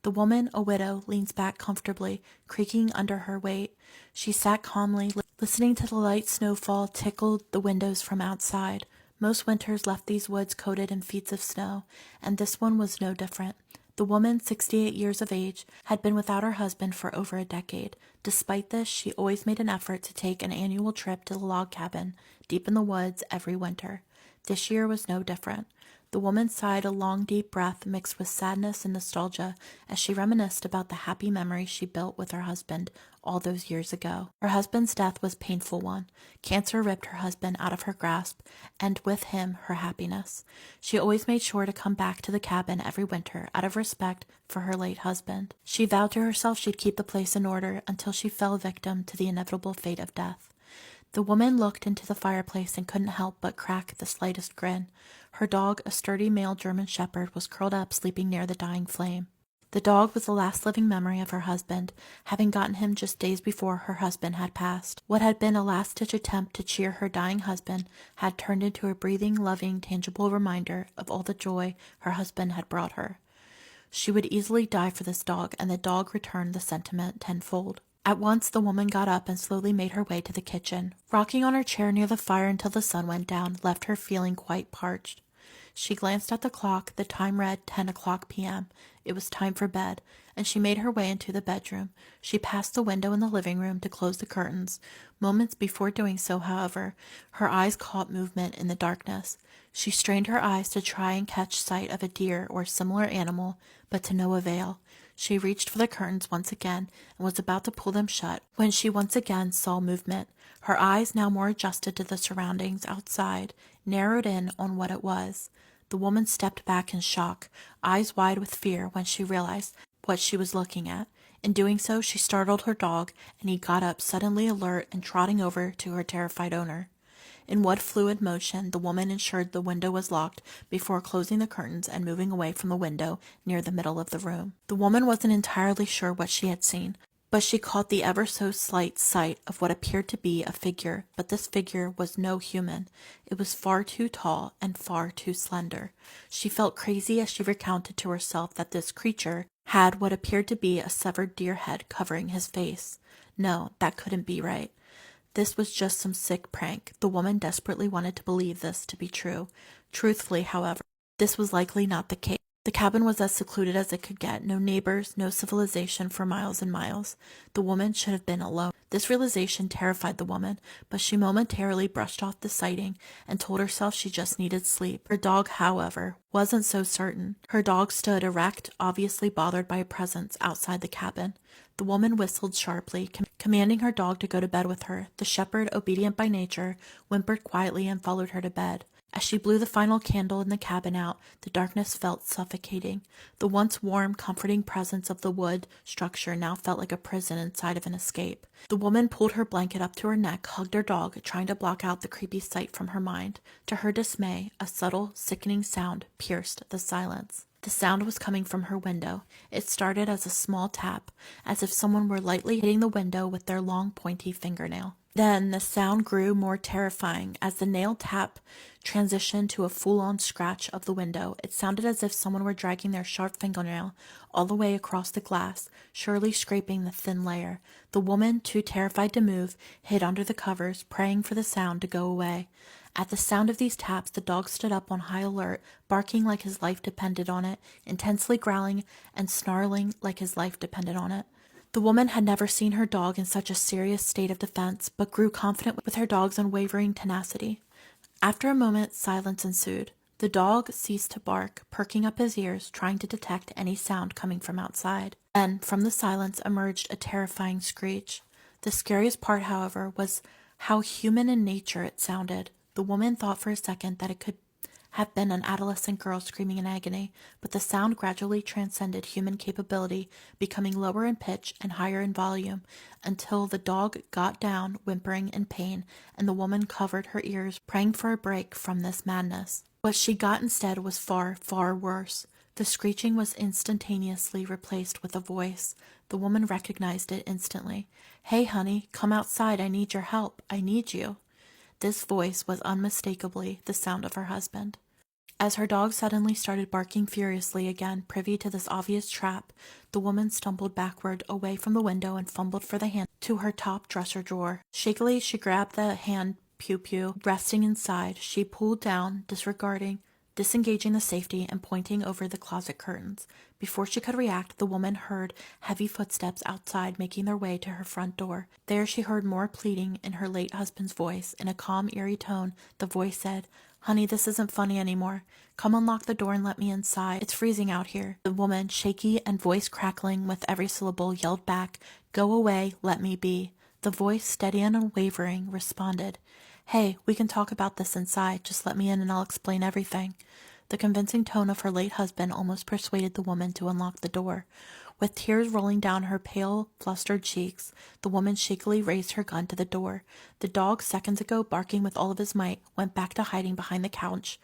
The woman, a widow, leans back comfortably, creaking under her weight. She sat calmly, listening to the light snowfall tickle the windows from outside. Most winters left these woods coated in feet of snow, and this one was no different. The woman, 68 years of age, had been without her husband for over a decade. Despite this, she always made an effort to take an annual trip to the log cabin, deep in the woods, every winter. This year was no different. The woman sighed a long, deep breath mixed with sadness and nostalgia as she reminisced about the happy memories she built with her husband all those years ago. Her husband's death was a painful one. Cancer ripped her husband out of her grasp, and with him, her happiness. She always made sure to come back to the cabin every winter out of respect for her late husband. She vowed to herself she'd keep the place in order until she fell victim to the inevitable fate of death. The woman looked into the fireplace and couldn't help but crack the slightest grin. Her dog, a sturdy male German shepherd, was curled up sleeping near the dying flame. The dog was the last living memory of her husband, having gotten him just days before her husband had passed. What had been a last-ditch attempt to cheer her dying husband had turned into a breathing, loving, tangible reminder of all the joy her husband had brought her. She would easily die for this dog, and the dog returned the sentiment tenfold. At once the woman got up and slowly made her way to the kitchen. Rocking on her chair near the fire until the sun went down left her feeling quite parched. She glanced at the clock. The time read 10 o'clock p.m. It was time for bed, and she made her way into the bedroom. She passed the window in the living room to close the curtains. Moments before doing so, however, her eyes caught movement in the darkness. She strained her eyes to try and catch sight of a deer or similar animal, but to no avail. She reached for the curtains once again and was about to pull them shut when she once again saw movement. Her eyes, now more adjusted to the surroundings outside, narrowed in on what it was. The woman stepped back in shock, eyes wide with fear when she realized what she was looking at. In doing so, she startled her dog, and he got up, suddenly alert and trotting over to her terrified owner. In one fluid motion, the woman ensured the window was locked before closing the curtains and moving away from the window near the middle of the room. The woman wasn't entirely sure what she had seen, but she caught the ever so slight sight of what appeared to be a figure, but this figure was no human. It was far too tall and far too slender. She felt crazy as she recounted to herself that this creature had what appeared to be a severed deer head covering his face. No, that couldn't be right. This was just some sick prank. The woman desperately wanted to believe this to be true. Truthfully, however, this was likely not the case. The cabin was as secluded as it could get. No neighbors, no civilization for miles and miles. The woman should have been alone. This realization terrified the woman, but she momentarily brushed off the sighting and told herself she just needed sleep. Her dog, however, wasn't so certain. Her dog stood erect, obviously bothered by a presence outside the cabin. The woman whistled sharply, commanding her dog to go to bed with her. The shepherd, obedient by nature, whimpered quietly and followed her to bed. As she blew the final candle in the cabin out, the darkness felt suffocating. The once warm, comforting presence of the wood structure now felt like a prison inside of an escape. The woman pulled her blanket up to her neck, hugged her dog, trying to block out the creepy sight from her mind. To her dismay, a subtle, sickening sound pierced the silence. The sound was coming from her window. It started as a small tap, as if someone were lightly hitting the window with their long, pointy fingernail. Then the sound grew more terrifying as the nail tap transitioned to a full-on scratch of the window. It sounded as if someone were dragging their sharp fingernail all the way across the glass, surely scraping the thin layer. The woman, too terrified to move, hid under the covers, praying for the sound to go away. At the sound of these taps, the dog stood up on high alert, barking like his life depended on it, intensely growling and snarling like his life depended on it. The woman had never seen her dog in such a serious state of defense, but grew confident with her dog's unwavering tenacity. After a moment, silence ensued. The dog ceased to bark, perking up his ears, trying to detect any sound coming from outside. Then, from the silence, emerged a terrifying screech. The scariest part, however, was how human in nature it sounded. The woman thought for a second that it could have been an adolescent girl screaming in agony, but the sound gradually transcended human capability, becoming lower in pitch and higher in volume, until the dog got down, whimpering in pain, and the woman covered her ears, praying for a break from this madness. What she got instead was far, far worse. The screeching was instantaneously replaced with a voice. The woman recognized it instantly. "Hey, honey, come outside. I need your help. I need you." This voice was unmistakably the sound of her husband. As her dog suddenly started barking furiously again, privy to this obvious trap, the woman stumbled backward away from the window and fumbled for the hand to her top dresser drawer. Shakily, she grabbed the hand pew-pew resting inside. She pulled down, disengaging the safety and pointing over the closet curtains. Before she could react, the woman heard heavy footsteps outside making their way to her front door. There she heard more pleading in her late husband's voice. In a calm, eerie tone, the voice said, "Honey, this isn't funny anymore. Come unlock the door and let me inside. It's freezing out here." The woman, shaky and voice crackling with every syllable, yelled back, "Go away, let me be." The voice, steady and unwavering, responded, "Hey, we can talk about this inside. Just let me in and I'll explain everything." The convincing tone of her late husband almost persuaded the woman to unlock the door. With tears rolling down her pale, flustered cheeks, the woman shakily raised her gun to the door. The dog, seconds ago barking with all of his might, went back to hiding behind the couch,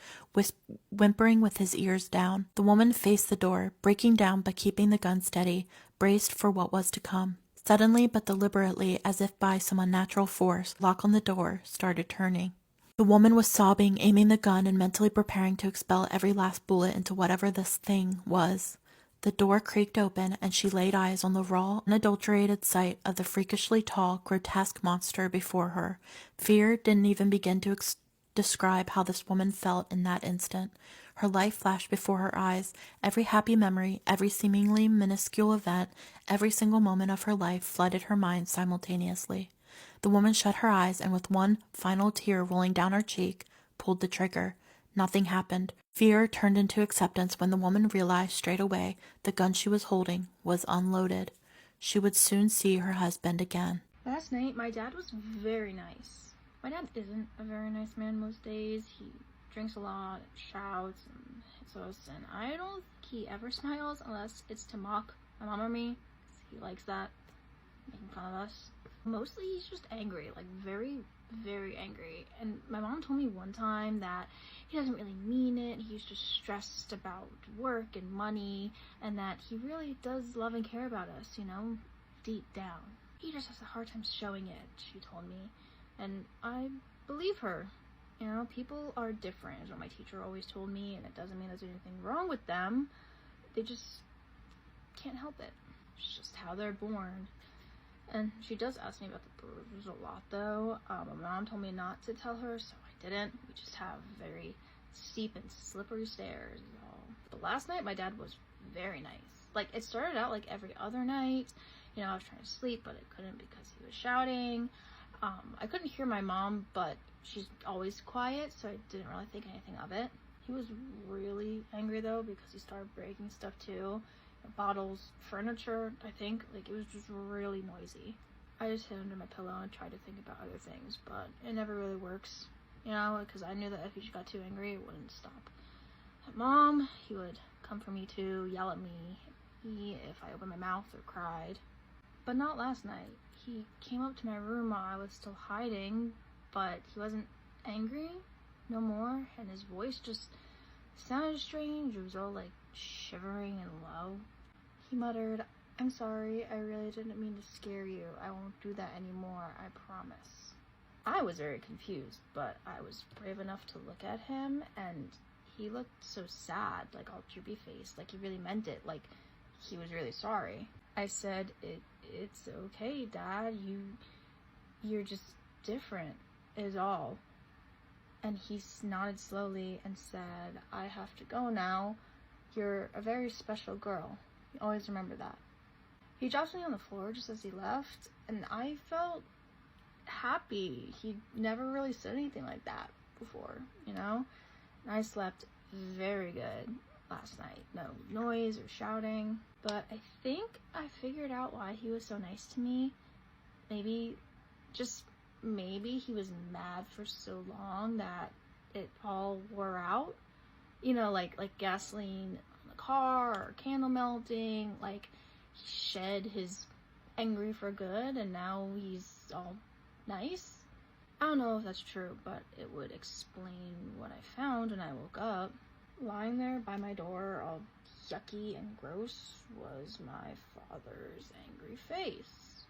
whimpering with his ears down. The woman faced the door, breaking down but keeping the gun steady, braced for what was to come. Suddenly, but deliberately, as if by some unnatural force, the lock on the door started turning. The woman was sobbing, aiming the gun and mentally preparing to expel every last bullet into whatever this thing was. The door creaked open, and she laid eyes on the raw, unadulterated sight of the freakishly tall, grotesque monster before her. Fear didn't even begin to describe how this woman felt in that instant. Her life flashed before her eyes. Every happy memory, every seemingly minuscule event, every single moment of her life flooded her mind simultaneously. The woman shut her eyes and, with one final tear rolling down her cheek, pulled the trigger. Nothing happened. Fear turned into acceptance when the woman realized straight away the gun she was holding was unloaded. She would soon see her husband again. Last night, my dad was very nice. My dad isn't a very nice man most days. He drinks a lot, shouts, and hits us, and I don't think he ever smiles unless it's to mock my mom or me. He likes that, making fun of us. Mostly he's just angry, like very, very angry. And my mom told me one time that he doesn't really mean it. He's just stressed about work and money, and that he really does love and care about us, you know, deep down. He just has a hard time showing it, she told me. And I believe her. You know, people are different, is what my teacher always told me, and it doesn't mean there's anything wrong with them. They just can't help it. It's just how they're born. And she does ask me about the bruises a lot, though. My mom told me not to tell her, so I didn't. We just have very steep and slippery stairs. But last night, my dad was very nice. Like, it started out like every other night. You know, I was trying to sleep, but I couldn't because he was shouting. I couldn't hear my mom, but she's always quiet, so I didn't really think anything of it. He was really angry, though, because he started breaking stuff, too. Bottles, furniture, I think. Like, it was just really noisy. I just hid under my pillow and tried to think about other things, but it never really works, you know, because I knew that if he got too angry, it wouldn't stop. At Mom, he would come for me too, yell at me if I opened my mouth or cried. But not last night. He came up to my room while I was still hiding, but he wasn't angry no more, and his voice just sounded strange. It was all like shivering and low. He muttered, "I'm sorry, I really didn't mean to scare you. I won't do that anymore, I promise." I was very confused, but I was brave enough to look at him, and he looked so sad, like all droopy faced, like he really meant it, like he was really sorry. I said, it's okay, Dad, you're just different, is all. And he nodded slowly and said, "I have to go now. You're a very special girl. You always remember that." He dropped me on the floor just as he left, and I felt happy. He never really said anything like that before, you know? And I slept very good last night. No noise or shouting. But I think I figured out why he was so nice to me. Maybe he was mad for so long that it all wore out. You know, like gasoline on the car or candle melting. Like, he shed his angry for good and now he's all nice. I don't know if that's true, but it would explain what I found when I woke up. Lying there by my door, all yucky and gross, was my father's angry face.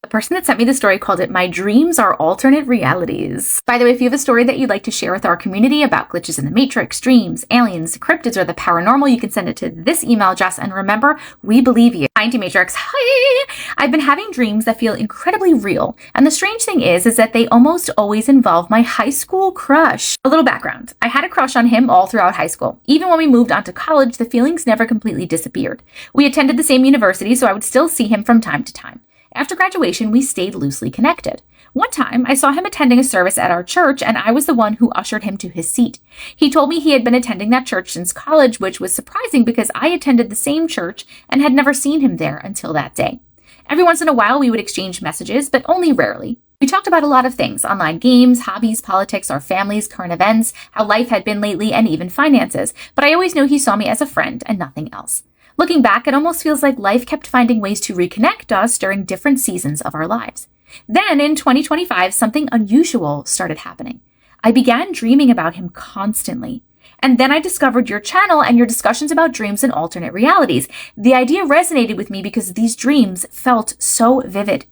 The person that sent me the story called it "My Dreams Are Alternate Realities." By the way, if you have a story that you'd like to share with our community about glitches in the Matrix, dreams, aliens, cryptids, or the paranormal, you can send it to this email address. And remember, we believe you. Hi, Matrix. Hi! I've been having dreams that feel incredibly real. And the strange thing is that they almost always involve my high school crush. A little background. I had a crush on him all throughout high school. Even when we moved on to college, the feelings never completely disappeared. We attended the same university, so I would still see him from time to time. After graduation, we stayed loosely connected. One time, I saw him attending a service at our church, and I was the one who ushered him to his seat. He told me he had been attending that church since college, which was surprising because I attended the same church and had never seen him there until that day. Every once in a while, we would exchange messages, but only rarely. We talked about a lot of things: online games, hobbies, politics, our families, current events, how life had been lately, and even finances. But I always knew he saw me as a friend and nothing else. Looking back, it almost feels like life kept finding ways to reconnect us during different seasons of our lives. Then in 2025, something unusual started happening. I began dreaming about him constantly. And then I discovered your channel and your discussions about dreams and alternate realities. The idea resonated with me because these dreams felt so vivid.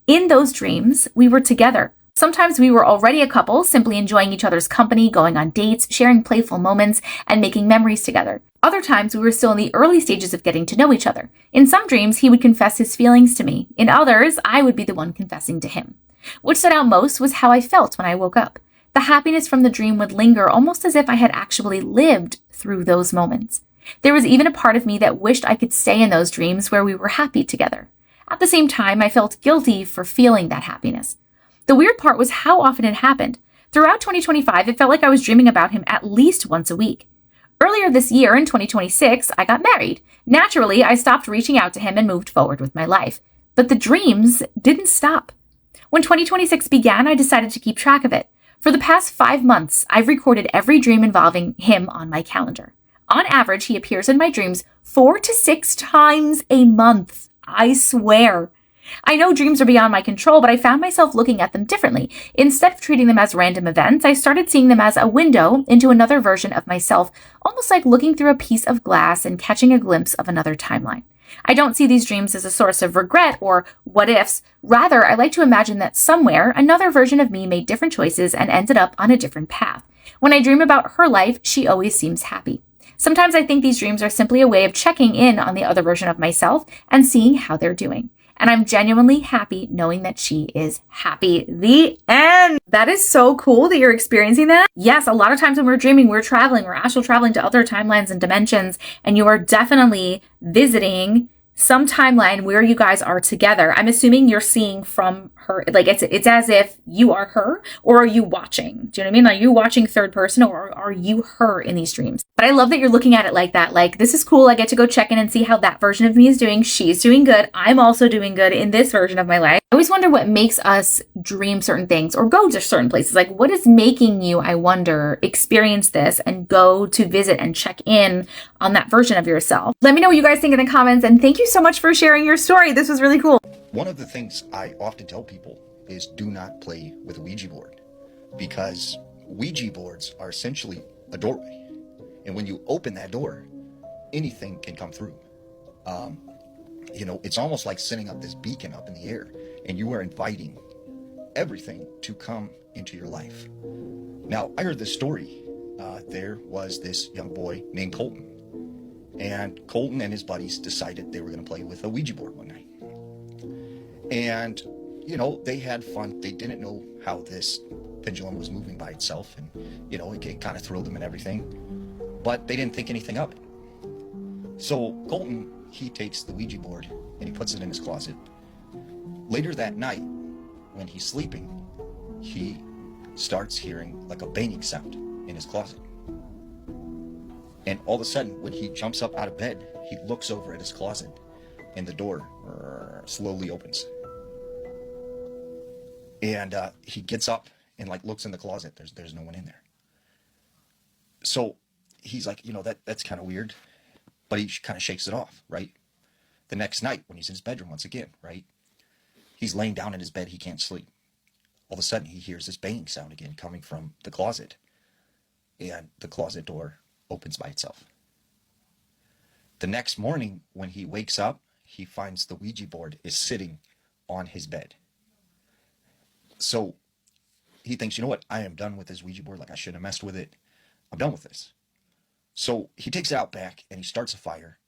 In those dreams, we were together. Sometimes we were already a couple, simply enjoying each other's company, going on dates, sharing playful moments, and making memories together. Other times, we were still in the early stages of getting to know each other. In some dreams, he would confess his feelings to me. In others, I would be the one confessing to him. What stood out most was how I felt when I woke up. The happiness from the dream would linger, almost as if I had actually lived through those moments. There was even a part of me that wished I could stay in those dreams where we were happy together. At the same time, I felt guilty for feeling that happiness. The weird part was how often it happened. Throughout 2025, it felt like I was dreaming about him at least once a week. Earlier this year, in 2026, I got married. Naturally, I stopped reaching out to him and moved forward with my life. But the dreams didn't stop. When 2026 began, I decided to keep track of it. For the past 5 months, I've recorded every dream involving him on my calendar. On average, he appears in my dreams 4 to 6 times a month. I swear. I know dreams are beyond my control, but I found myself looking at them differently. Instead of treating them as random events, I started seeing them as a window into another version of myself, almost like looking through a piece of glass and catching a glimpse of another timeline. I don't see these dreams as a source of regret or what ifs. Rather, I like to imagine that somewhere another version of me made different choices and ended up on a different path. When I dream about her life, she always seems happy. Sometimes I think these dreams are simply a way of checking in on the other version of myself and seeing how they're doing. And I'm genuinely happy knowing that she is happy. The end. That is so cool that you're experiencing that. Yes, a lot of times when we're dreaming, we're traveling, we're astral traveling to other timelines and dimensions, and you are definitely visiting some timeline where you guys are together. I'm assuming you're seeing from her, like it's as if you are her, or are you watching? Do you know what I mean? Are you watching third person, or are you her in these dreams? But I love that you're looking at it like that. Like, this is cool. I get to go check in and see how that version of me is doing. She's doing good. I'm also doing good in this version of my life. I always wonder what makes us dream certain things or go to certain places. Like, what is making you, I wonder, experience this and go to visit and check in on that version of yourself? Let me know what you guys think in the comments, and thank you so much for sharing your story. This was really cool. One of the things I often tell people is do not play with a Ouija board, because Ouija boards are essentially a doorway. And when you open that door, anything can come through. It's almost like setting up this beacon up in the air, and you are inviting everything to come into your life. Now, I heard this story. There was this young boy named Colton. And Colton and his buddies decided they were going to play with a Ouija board one night. And, they had fun. They didn't know how this pendulum was moving by itself. And, it kind of thrilled them and everything. But they didn't think anything of it. So Colton, he takes the Ouija board and he puts it in his closet. Later that night, when he's sleeping, he starts hearing like a banging sound in his closet. And all of a sudden, when he jumps up out of bed, he looks over at his closet and the door slowly opens. And he gets up and looks in the closet. There's no one in there. So he's like, that's kind of weird. But he kind of shakes it off, right? The next night, when he's in his bedroom once again, right? He's laying down in his bed. He can't sleep. All of a sudden, he hears this banging sound again coming from the closet. And the closet door opens by itself. The next morning, when he wakes up, he finds the Ouija board is sitting on his bed. So he thinks, I am done with this Ouija board. I shouldn't have messed with it. I'm done with this. So he takes it out back and he starts a fire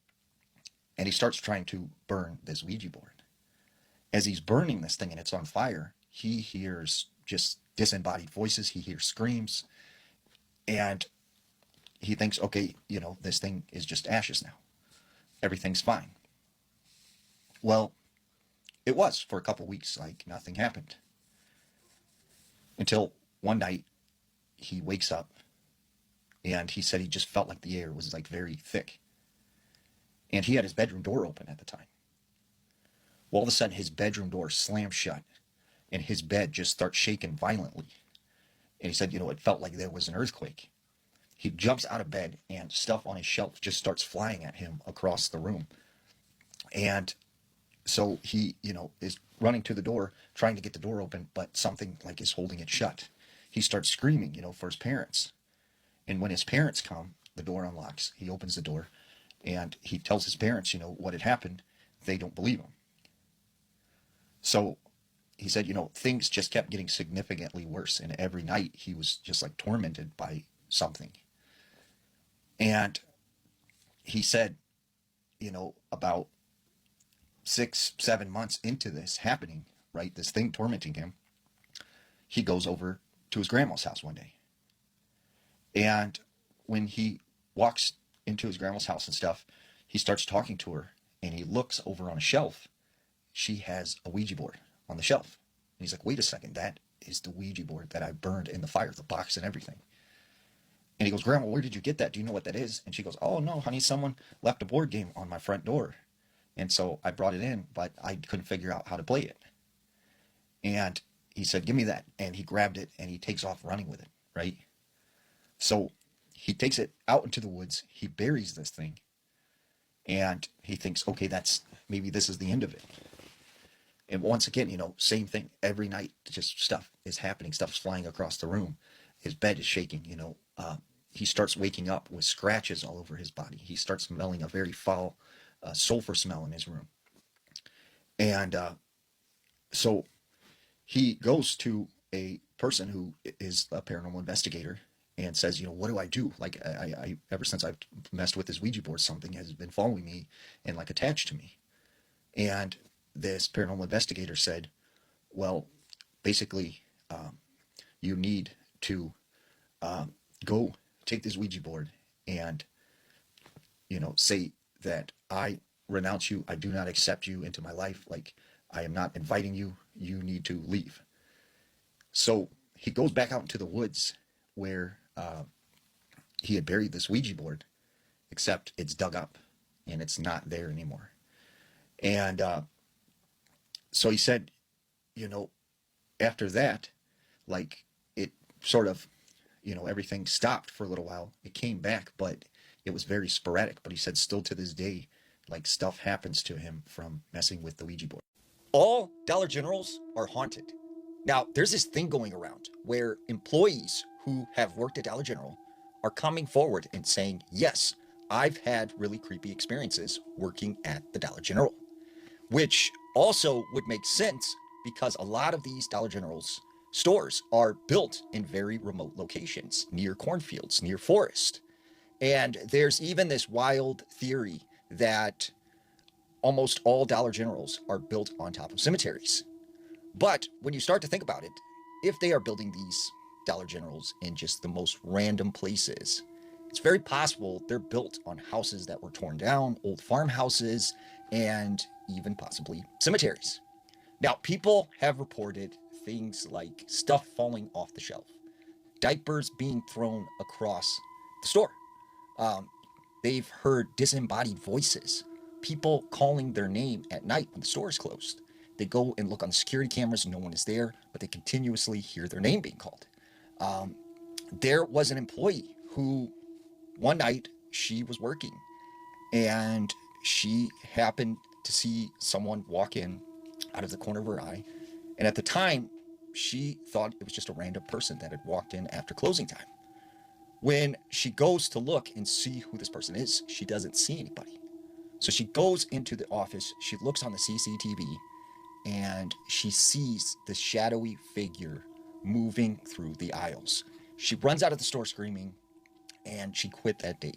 and he starts trying to burn this Ouija board. As he's burning this thing and it's on fire, he hears just disembodied voices. He hears screams, and he thinks, okay, this thing is just ashes now. Everything's fine. Well, it was for a couple weeks, nothing happened. Until one night he wakes up and he said he just felt like the air was very thick. And he had his bedroom door open at the time. Well, all of a sudden his bedroom door slams shut and his bed just starts shaking violently. And he said, it felt like there was an earthquake. He jumps out of bed and stuff on his shelf just starts flying at him across the room. And so he, is running to the door, trying to get the door open, but something like is holding it shut. He starts screaming, for his parents. And when his parents come, the door unlocks. He opens the door and he tells his parents, what had happened. They don't believe him. So he said, things just kept getting significantly worse. And every night he was just like tormented by something. And he said, about 6-7 months into this happening, right, this thing tormenting him, he goes over to his grandma's house one day. And when he walks into his grandma's house and stuff, he starts talking to her and he looks over on a shelf. She has a Ouija board on the shelf. And he's like, wait a second, that is the Ouija board that I burned in the fire, the box and everything. And he goes, Grandma, where did you get that? Do you know what that is? And she goes, oh no, honey, someone left a board game on my front door. And so I brought it in, but I couldn't figure out how to play it. And he said, give me that. And he grabbed it and he takes off running with it, right? So he takes it out into the woods. He buries this thing. And he thinks, okay, maybe this is the end of it. And once again, same thing. Every night, just stuff is happening. Stuff's flying across the room. His bed is shaking, he starts waking up with scratches all over his body. He starts smelling a very foul sulfur smell in his room. And so he goes to a person who is a paranormal investigator and says, what do I do? Like, I ever since I've messed with this Ouija board, something has been following me and like attached to me. And this paranormal investigator said, well, basically, you need to go take this Ouija board and, say that I renounce you. I do not accept you into my life. Like, I am not inviting you. You need to leave. So he goes back out into the woods where he had buried this Ouija board, except it's dug up and it's not there anymore. And so he said, after that, like, it sort of, everything stopped for a little while. It came back, but it was very sporadic. But he said still to this day, like, stuff happens to him from messing with the Ouija board. All Dollar Generals are haunted. Now, there's this thing going around where employees who have worked at Dollar General are coming forward and saying, yes, I've had really creepy experiences working at the Dollar General, which also would make sense because a lot of these Dollar Generals stores are built in very remote locations, near cornfields, near forest. And there's even this wild theory that almost all Dollar Generals are built on top of cemeteries. But when you start to think about it, if they are building these Dollar Generals in just the most random places, it's very possible they're built on houses that were torn down, old farmhouses, and even possibly cemeteries. Now, people have reported things like stuff falling off the shelf, diapers being thrown across the store. They've heard disembodied voices, people calling their name at night when the store is closed. They go and look on the security cameras, no one is there, but they continuously hear their name being called. There was an employee who, one night, she was working, and she happened to see someone walk in out of the corner of her eye, and at the time, she thought it was just a random person that had walked in after closing time. When she goes to look and see who this person is, she doesn't see anybody. So she goes into the office, she looks on the CCTV, and she sees this shadowy figure moving through the aisles. She runs out of the store screaming, and she quit that day.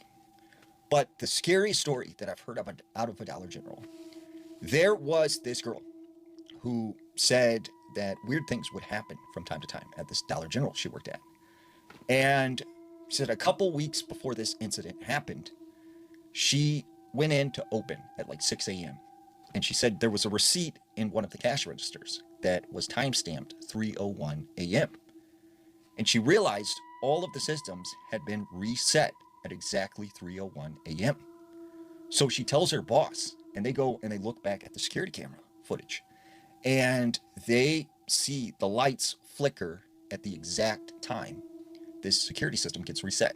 But the scariest story that I've heard out of a Dollar General, there was this girl who said that weird things would happen from time to time at this Dollar General she worked at. And she said a couple weeks before this incident happened, she went in to open at like 6 a.m. And she said there was a receipt in one of the cash registers that was time-stamped 3:01 a.m. And she realized all of the systems had been reset at exactly 3:01 a.m. So she tells her boss, and they go and they look back at the security camera footage. And they see the lights flicker at the exact time this security system gets reset.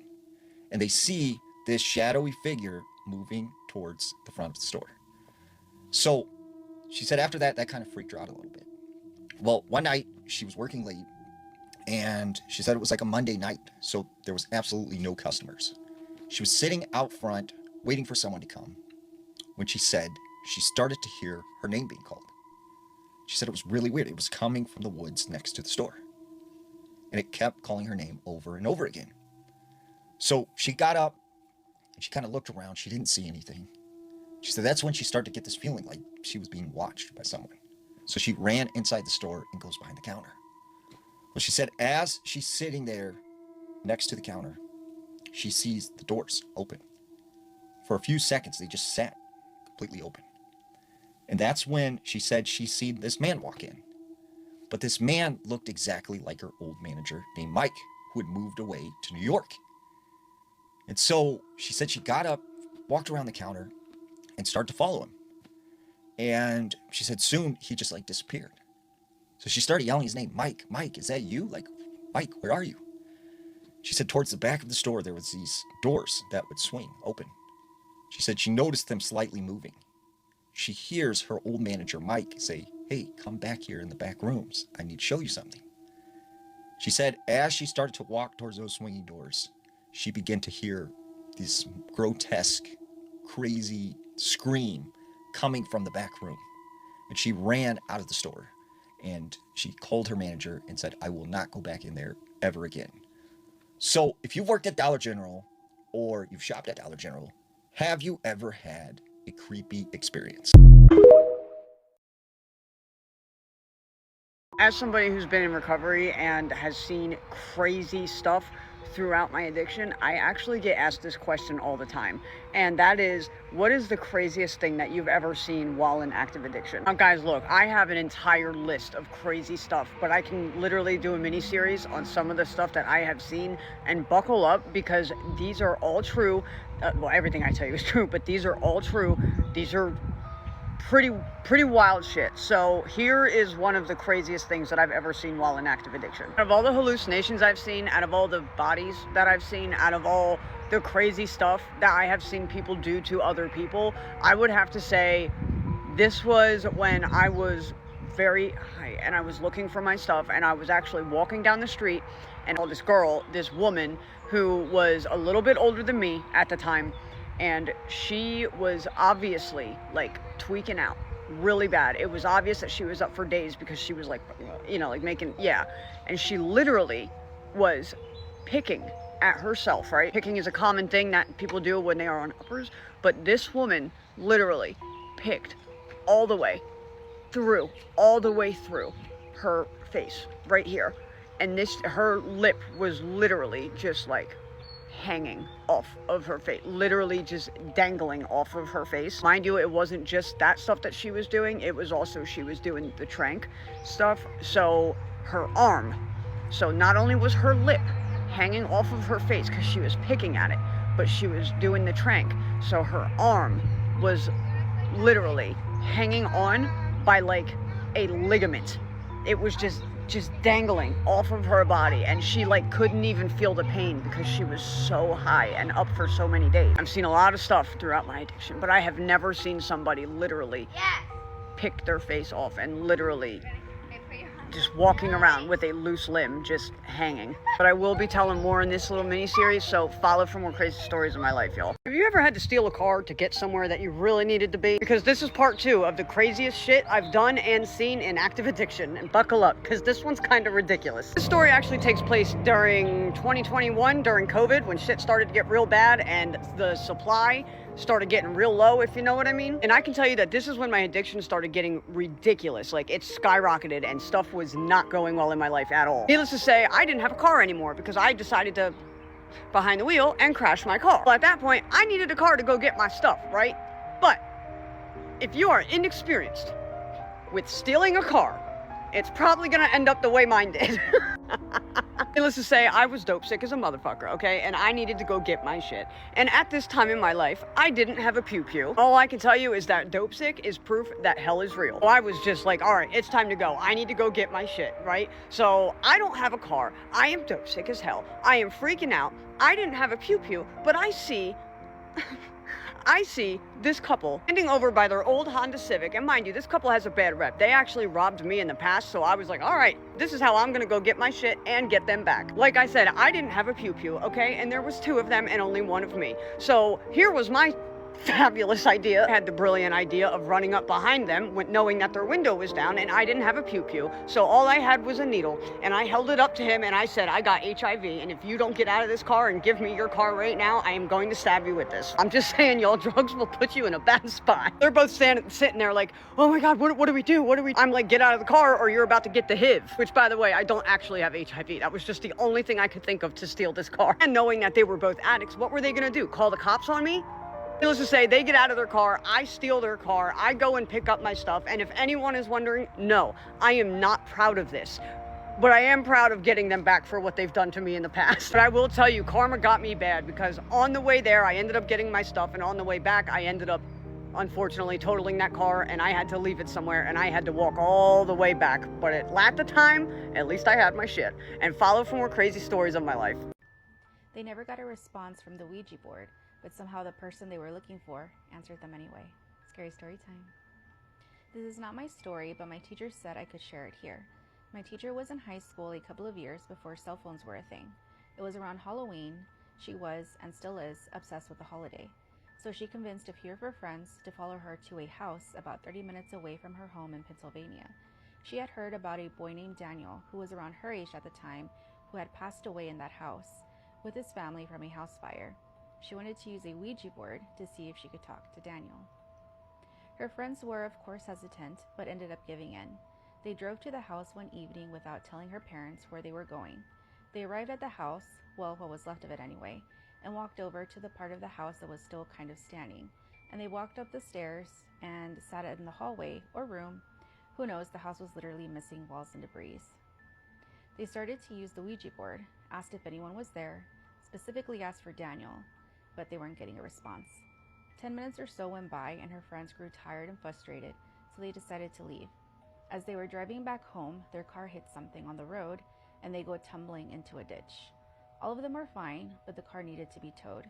And they see this shadowy figure moving towards the front of the store. So she said after that, that kind of freaked her out a little bit. Well, one night she was working late, and she said it was like a Monday night, so there was absolutely no customers. She was sitting out front waiting for someone to come when she said she started to hear her name being called. She said it was really weird. It was coming from the woods next to the store. And it kept calling her name over and over again. So she got up and she kind of looked around. She didn't see anything. She said that's when she started to get this feeling like she was being watched by someone. So she ran inside the store and goes behind the counter. Well, she said as she's sitting there next to the counter, she sees the doors open. For a few seconds, they just sat completely open. And that's when she said she seen this man walk in. But this man looked exactly like her old manager named Mike, who had moved away to New York. And so she said she got up, walked around the counter, and started to follow him. And she said soon he just like disappeared. So she started yelling his name, Mike, Mike, is that you? Like, Mike, where are you? She said towards the back of the store, there was these doors that would swing open. She said she noticed them slightly moving. She hears her old manager, Mike, say, hey, come back here in the back rooms. I need to show you something. She said as she started to walk towards those swinging doors, she began to hear this grotesque, crazy scream coming from the back room. And she ran out of the store and she called her manager and said, I will not go back in there ever again. So if you've worked at Dollar General or you've shopped at Dollar General, have you ever had a creepy experience? As somebody who's been in recovery and has seen crazy stuff throughout my addiction, I actually get asked this question all the time. And that is, what is the craziest thing that you've ever seen while in active addiction? Now guys, look, I have an entire list of crazy stuff, but I can literally do a mini series on some of the stuff that I have seen, and buckle up because these are all true. Well, everything I tell you is true, but these are all true. These are pretty wild shit. So here is one of the craziest things that I've ever seen while in active addiction. Out of all the hallucinations I've seen, out of all the bodies that I've seen, out of all the crazy stuff that I have seen people do to other people, I would have to say this was when I was very high and I was looking for my stuff, and I was actually walking down the street and saw this girl, this woman who was a little bit older than me at the time, and she was obviously like tweaking out really bad. It was obvious that she was up for days because she was like, you know, like making, yeah. And she literally was picking at herself, right? Picking is a common thing that people do when they are on uppers, but this woman literally picked all the way through her face right here. And her lip was literally just like hanging off of her face, literally just dangling off of her face. Mind you, it wasn't just that stuff that she was doing, it was also she was doing the trank stuff. So her arm, so not only was her lip hanging off of her face because she was picking at it, but she was doing the trank, so her arm was literally hanging on by like a ligament. It was just dangling off of her body, and she like couldn't even feel the pain because she was so high and up for so many days. I've seen a lot of stuff throughout my addiction, but I have never seen somebody literally pick their face off and literally just walking around with a loose limb just hanging. But I will be telling more in this little mini series, so follow for more crazy stories in my life, y'all. Have you ever had to steal a car to get somewhere that you really needed to be? Because this is part 2 of the craziest shit I've done and seen in active addiction. And buckle up, because this one's kind of ridiculous. This story actually takes place during 2021, during COVID, when shit started to get real bad and the supply started getting real low, if you know what I mean. And I can tell you that this is when my addiction started getting ridiculous. Like, it skyrocketed and stuff was not going well in my life at all. Needless to say, I didn't have a car anymore because I decided to behind the wheel and crash my car. Well, at that point, I needed a car to go get my stuff, right? But if you are inexperienced with stealing a car, it's probably gonna end up the way mine did. Needless to say, I was dope sick as a motherfucker, okay? And I needed to go get my shit. And at this time in my life, I didn't have a pew-pew. All I can tell you is that dope sick is proof that hell is real. So I was just like, all right, it's time to go. I need to go get my shit, right? So I don't have a car. I am dope sick as hell. I am freaking out. I didn't have a pew-pew, but I see this couple standing over by their old Honda Civic, and mind you, this couple has a bad rep. They actually robbed me in the past, so I was like, all right, this is how I'm gonna go get my shit and get them back. Like I said, I didn't have a pew-pew, okay? And there was 2 of them and only 1 of me. So here was my fabulous idea. I had the brilliant idea of running up behind them knowing that their window was down and I didn't have a pew-pew. So all I had was a needle and I held it up to him and I said, I got HIV and if you don't get out of this car and give me your car right now, I am going to stab you with this. I'm just saying, y'all, drugs will put you in a bad spot. They're both sitting there like, oh my God, what do we do? What do we do? I'm like, get out of the car or you're about to get the HIV, which by the way, I don't actually have HIV. That was just the only thing I could think of to steal this car. And knowing that they were both addicts, what were they gonna do? Call the cops on me? Needless to say, they get out of their car, I steal their car, I go and pick up my stuff, and if anyone is wondering, no, I am not proud of this. But I am proud of getting them back for what they've done to me in the past. But I will tell you, karma got me bad because on the way there, I ended up getting my stuff, and on the way back, I ended up, unfortunately, totaling that car, and I had to leave it somewhere, and I had to walk all the way back. But at the time, at least I had my shit. And follow for more crazy stories of my life. They never got a response from the Ouija board, but somehow the person they were looking for answered them anyway. Scary story time. This is not my story, but my teacher said I could share it here. My teacher was in high school a couple of years before cell phones were a thing. It was around Halloween. She was, and still is, obsessed with the holiday. So she convinced a few of her friends to follow her to a house about 30 minutes away from her home in Pennsylvania. She had heard about a boy named Daniel, who was around her age at the time, who had passed away in that house with his family from a house fire. She wanted to use a Ouija board to see if she could talk to Daniel. Her friends were, of course, hesitant, but ended up giving in. They drove to the house one evening without telling her parents where they were going. They arrived at the house, well, what was left of it anyway, and walked over to the part of the house that was still kind of standing. And they walked up the stairs and sat in the hallway or room. Who knows, the house was literally missing walls and debris. They started to use the Ouija board, asked if anyone was there, specifically asked for Daniel, but they weren't getting a response. 10 minutes or so went by and her friends grew tired and frustrated, so they decided to leave. As they were driving back home, their car hit something on the road and they go tumbling into a ditch. All of them were fine, but the car needed to be towed.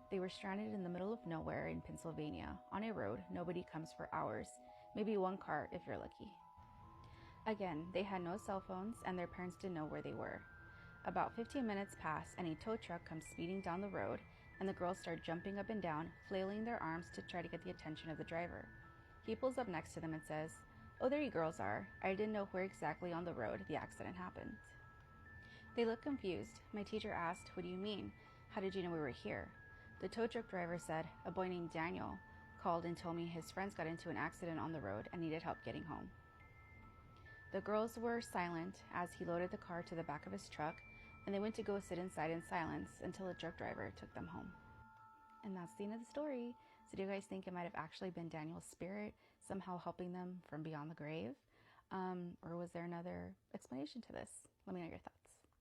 They were stranded in the middle of nowhere in Pennsylvania, on a road nobody comes for hours, maybe one car if you're lucky. Again, they had no cell phones and their parents didn't know where they were. About 15 minutes pass and a tow truck comes speeding down the road and the girls start jumping up and down, flailing their arms to try to get the attention of the driver. He pulls up next to them and says, "Oh, there you girls are. I didn't know where exactly on the road the accident happened." They looked confused. My teacher asked, "What do you mean? How did you know we were here?" The tow truck driver said, "A boy named Daniel called and told me his friends got into an accident on the road and needed help getting home." The girls were silent as he loaded the car to the back of his truck, and they went to go sit inside in silence until the truck driver took them home. And that's the end of the story. So do you guys think it might have actually been Daniel's spirit somehow helping them from beyond the grave? Or was there another explanation to this? Let me know your thoughts.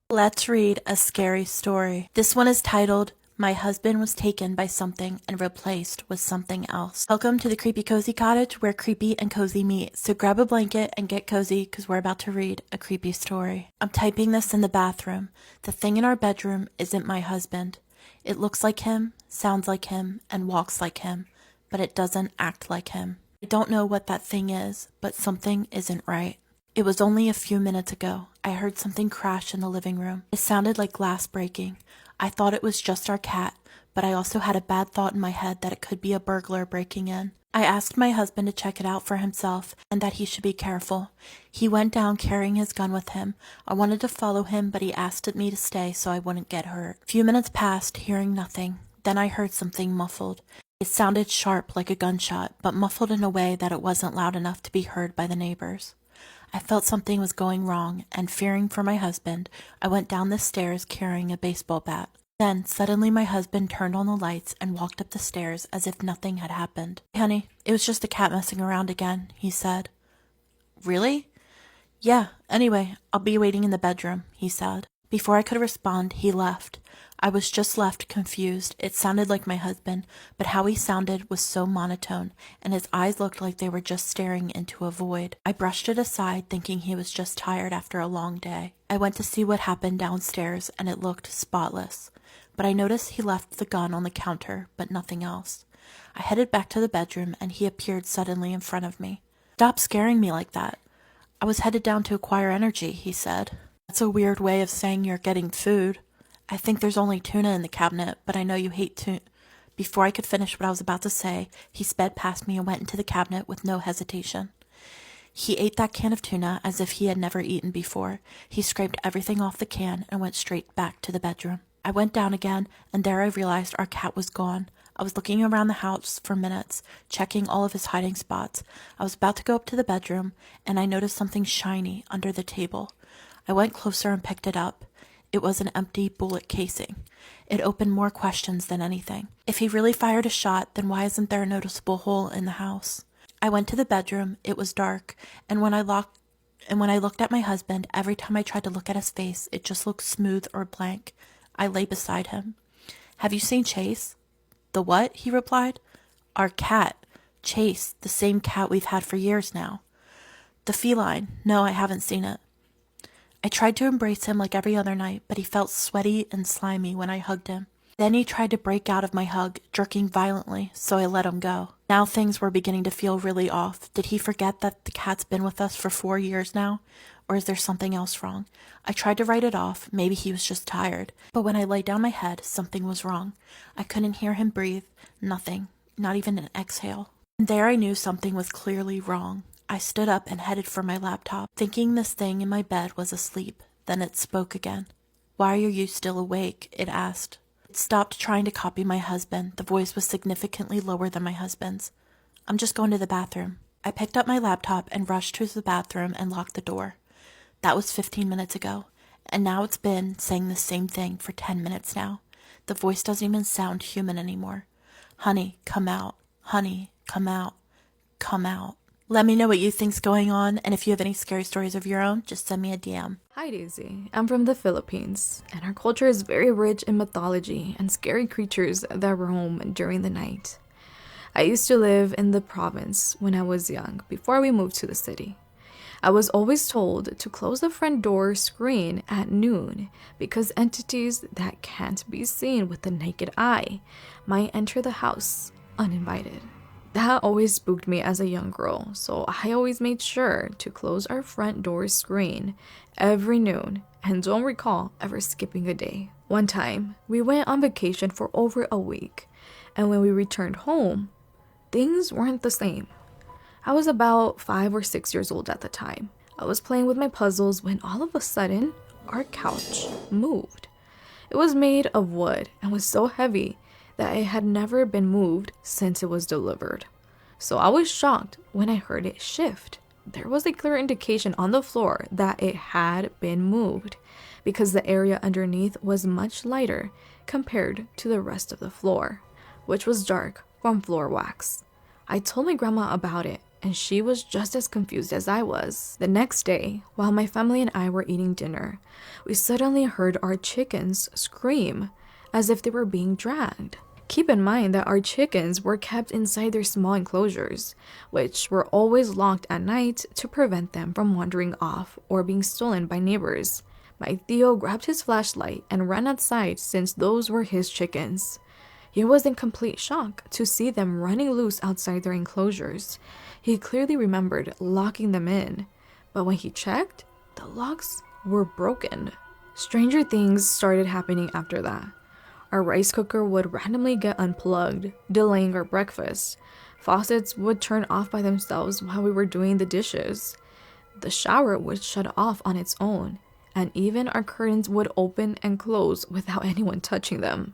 Let's read a scary story. This one is titled, "My Husband Was Taken by Something and Replaced with Something Else." Welcome to the Creepy Cozy Cottage where creepy and cozy meet. So grab a blanket and get cozy because we're about to read a creepy story. I'm typing this in the bathroom. The thing in our bedroom isn't my husband. It looks like him, sounds like him, and walks like him, but it doesn't act like him. I don't know what that thing is, but something isn't right. It was only a few minutes ago. I heard something crash in the living room. It sounded like glass breaking. I thought it was just our cat, but I also had a bad thought in my head that it could be a burglar breaking in. I asked my husband to check it out for himself and that he should be careful. He went down carrying his gun with him. I wanted to follow him, but he asked me to stay so I wouldn't get hurt. A few minutes passed, hearing nothing. Then I heard something muffled. It sounded sharp like a gunshot, but muffled in a way that it wasn't loud enough to be heard by the neighbors. I felt something was going wrong, and fearing for my husband, I went down the stairs carrying a baseball bat. Then, suddenly my husband turned on the lights and walked up the stairs as if nothing had happened. "Honey, it was just the cat messing around again," he said. "Really?" "Yeah, anyway, I'll be waiting in the bedroom," he said. Before I could respond, he left. I was just left confused. It sounded like my husband, but how he sounded was so monotone, and his eyes looked like they were just staring into a void. I brushed it aside, thinking he was just tired after a long day. I went to see what happened downstairs, and it looked spotless. But I noticed he left the gun on the counter, but nothing else. I headed back to the bedroom, and he appeared suddenly in front of me. "Stop scaring me like that. I was headed down to acquire energy," he said. "That's a weird way of saying you're getting food. I think there's only tuna in the cabinet, but I know you hate tuna." Before I could finish what I was about to say, he sped past me and went into the cabinet with no hesitation. He ate that can of tuna as if he had never eaten before. He scraped everything off the can and went straight back to the bedroom. I went down again, and there I realized our cat was gone. I was looking around the house for minutes, checking all of his hiding spots. I was about to go up to the bedroom, and I noticed something shiny under the table. I went closer and picked it up. It was an empty bullet casing. It opened more questions than anything. If he really fired a shot, then why isn't there a noticeable hole in the house? I went to the bedroom. It was dark, and when I looked at my husband, every time I tried to look at his face, it just looked smooth or blank. I lay beside him. "Have you seen Chase?" "The what?" he replied. "Our cat. Chase, the same cat we've had for years now." "The feline. No, I haven't seen it." I tried to embrace him like every other night, but he felt sweaty and slimy when I hugged him. Then he tried to break out of my hug, jerking violently, so I let him go. Now things were beginning to feel really off. Did he forget that the cat's been with us for 4 years now? Or is there something else wrong? I tried to write it off. Maybe he was just tired. But when I laid down my head, something was wrong. I couldn't hear him breathe. Nothing. Not even an exhale. And there I knew something was clearly wrong. I stood up and headed for my laptop, thinking this thing in my bed was asleep. Then it spoke again. "Why are you still awake?" it asked. It stopped trying to copy my husband. The voice was significantly lower than my husband's. "I'm just going to the bathroom." I picked up my laptop and rushed to the bathroom and locked the door. That was 15 minutes ago, and now it's been saying the same thing for 10 minutes now. The voice doesn't even sound human anymore. "Honey, come out. Honey, come out. Come out." Let me know what you think's going on, and if you have any scary stories of your own, just send me a DM. Hi Daisy, I'm from the Philippines, and our culture is very rich in mythology and scary creatures that roam during the night. I used to live in the province when I was young, before we moved to the city. I was always told to close the front door screen at noon because entities that can't be seen with the naked eye might enter the house uninvited. That always spooked me as a young girl, so I always made sure to close our front door screen every noon and don't recall ever skipping a day. One time, we went on vacation for over a week, and when we returned home, things weren't the same. I was about 5 or 6 years old at the time. I was playing with my puzzles when all of a sudden, our couch moved. It was made of wood and was so heavy that it had never been moved since it was delivered. So I was shocked when I heard it shift. There was a clear indication on the floor that it had been moved because the area underneath was much lighter compared to the rest of the floor, which was dark from floor wax. I told my grandma about it, and she was just as confused as I was. The next day, while my family and I were eating dinner, we suddenly heard our chickens scream as if they were being dragged. Keep in mind that our chickens were kept inside their small enclosures, which were always locked at night to prevent them from wandering off or being stolen by neighbors. My Theo grabbed his flashlight and ran outside since those were his chickens. He was in complete shock to see them running loose outside their enclosures. He clearly remembered locking them in, but when he checked, the locks were broken. Stranger things started happening after that. Our rice cooker would randomly get unplugged, delaying our breakfast. Faucets would turn off by themselves while we were doing the dishes. The shower would shut off on its own, and even our curtains would open and close without anyone touching them.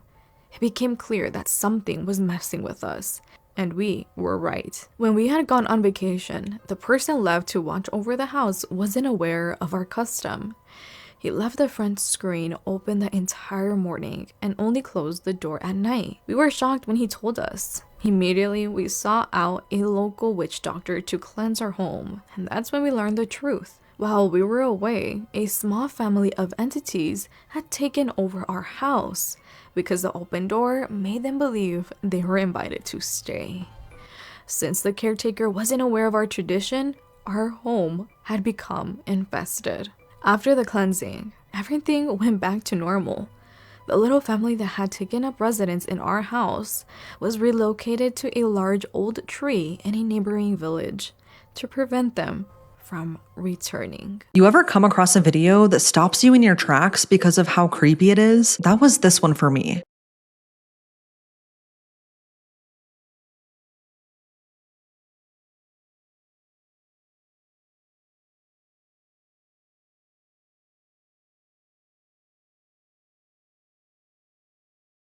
It became clear that something was messing with us, and we were right. When we had gone on vacation, the person left to watch over the house wasn't aware of our custom. He left the front screen open the entire morning and only closed the door at night. We were shocked when he told us. Immediately, we sought out a local witch doctor to cleanse our home, and that's when we learned the truth. While we were away, a small family of entities had taken over our house because the open door made them believe they were invited to stay. Since the caretaker wasn't aware of our tradition, our home had become infested. After the cleansing, everything went back to normal. The little family that had taken up residence in our house was relocated to a large old tree in a neighboring village to prevent them from returning. You ever come across a video that stops you in your tracks because of how creepy it is? That was this one for me.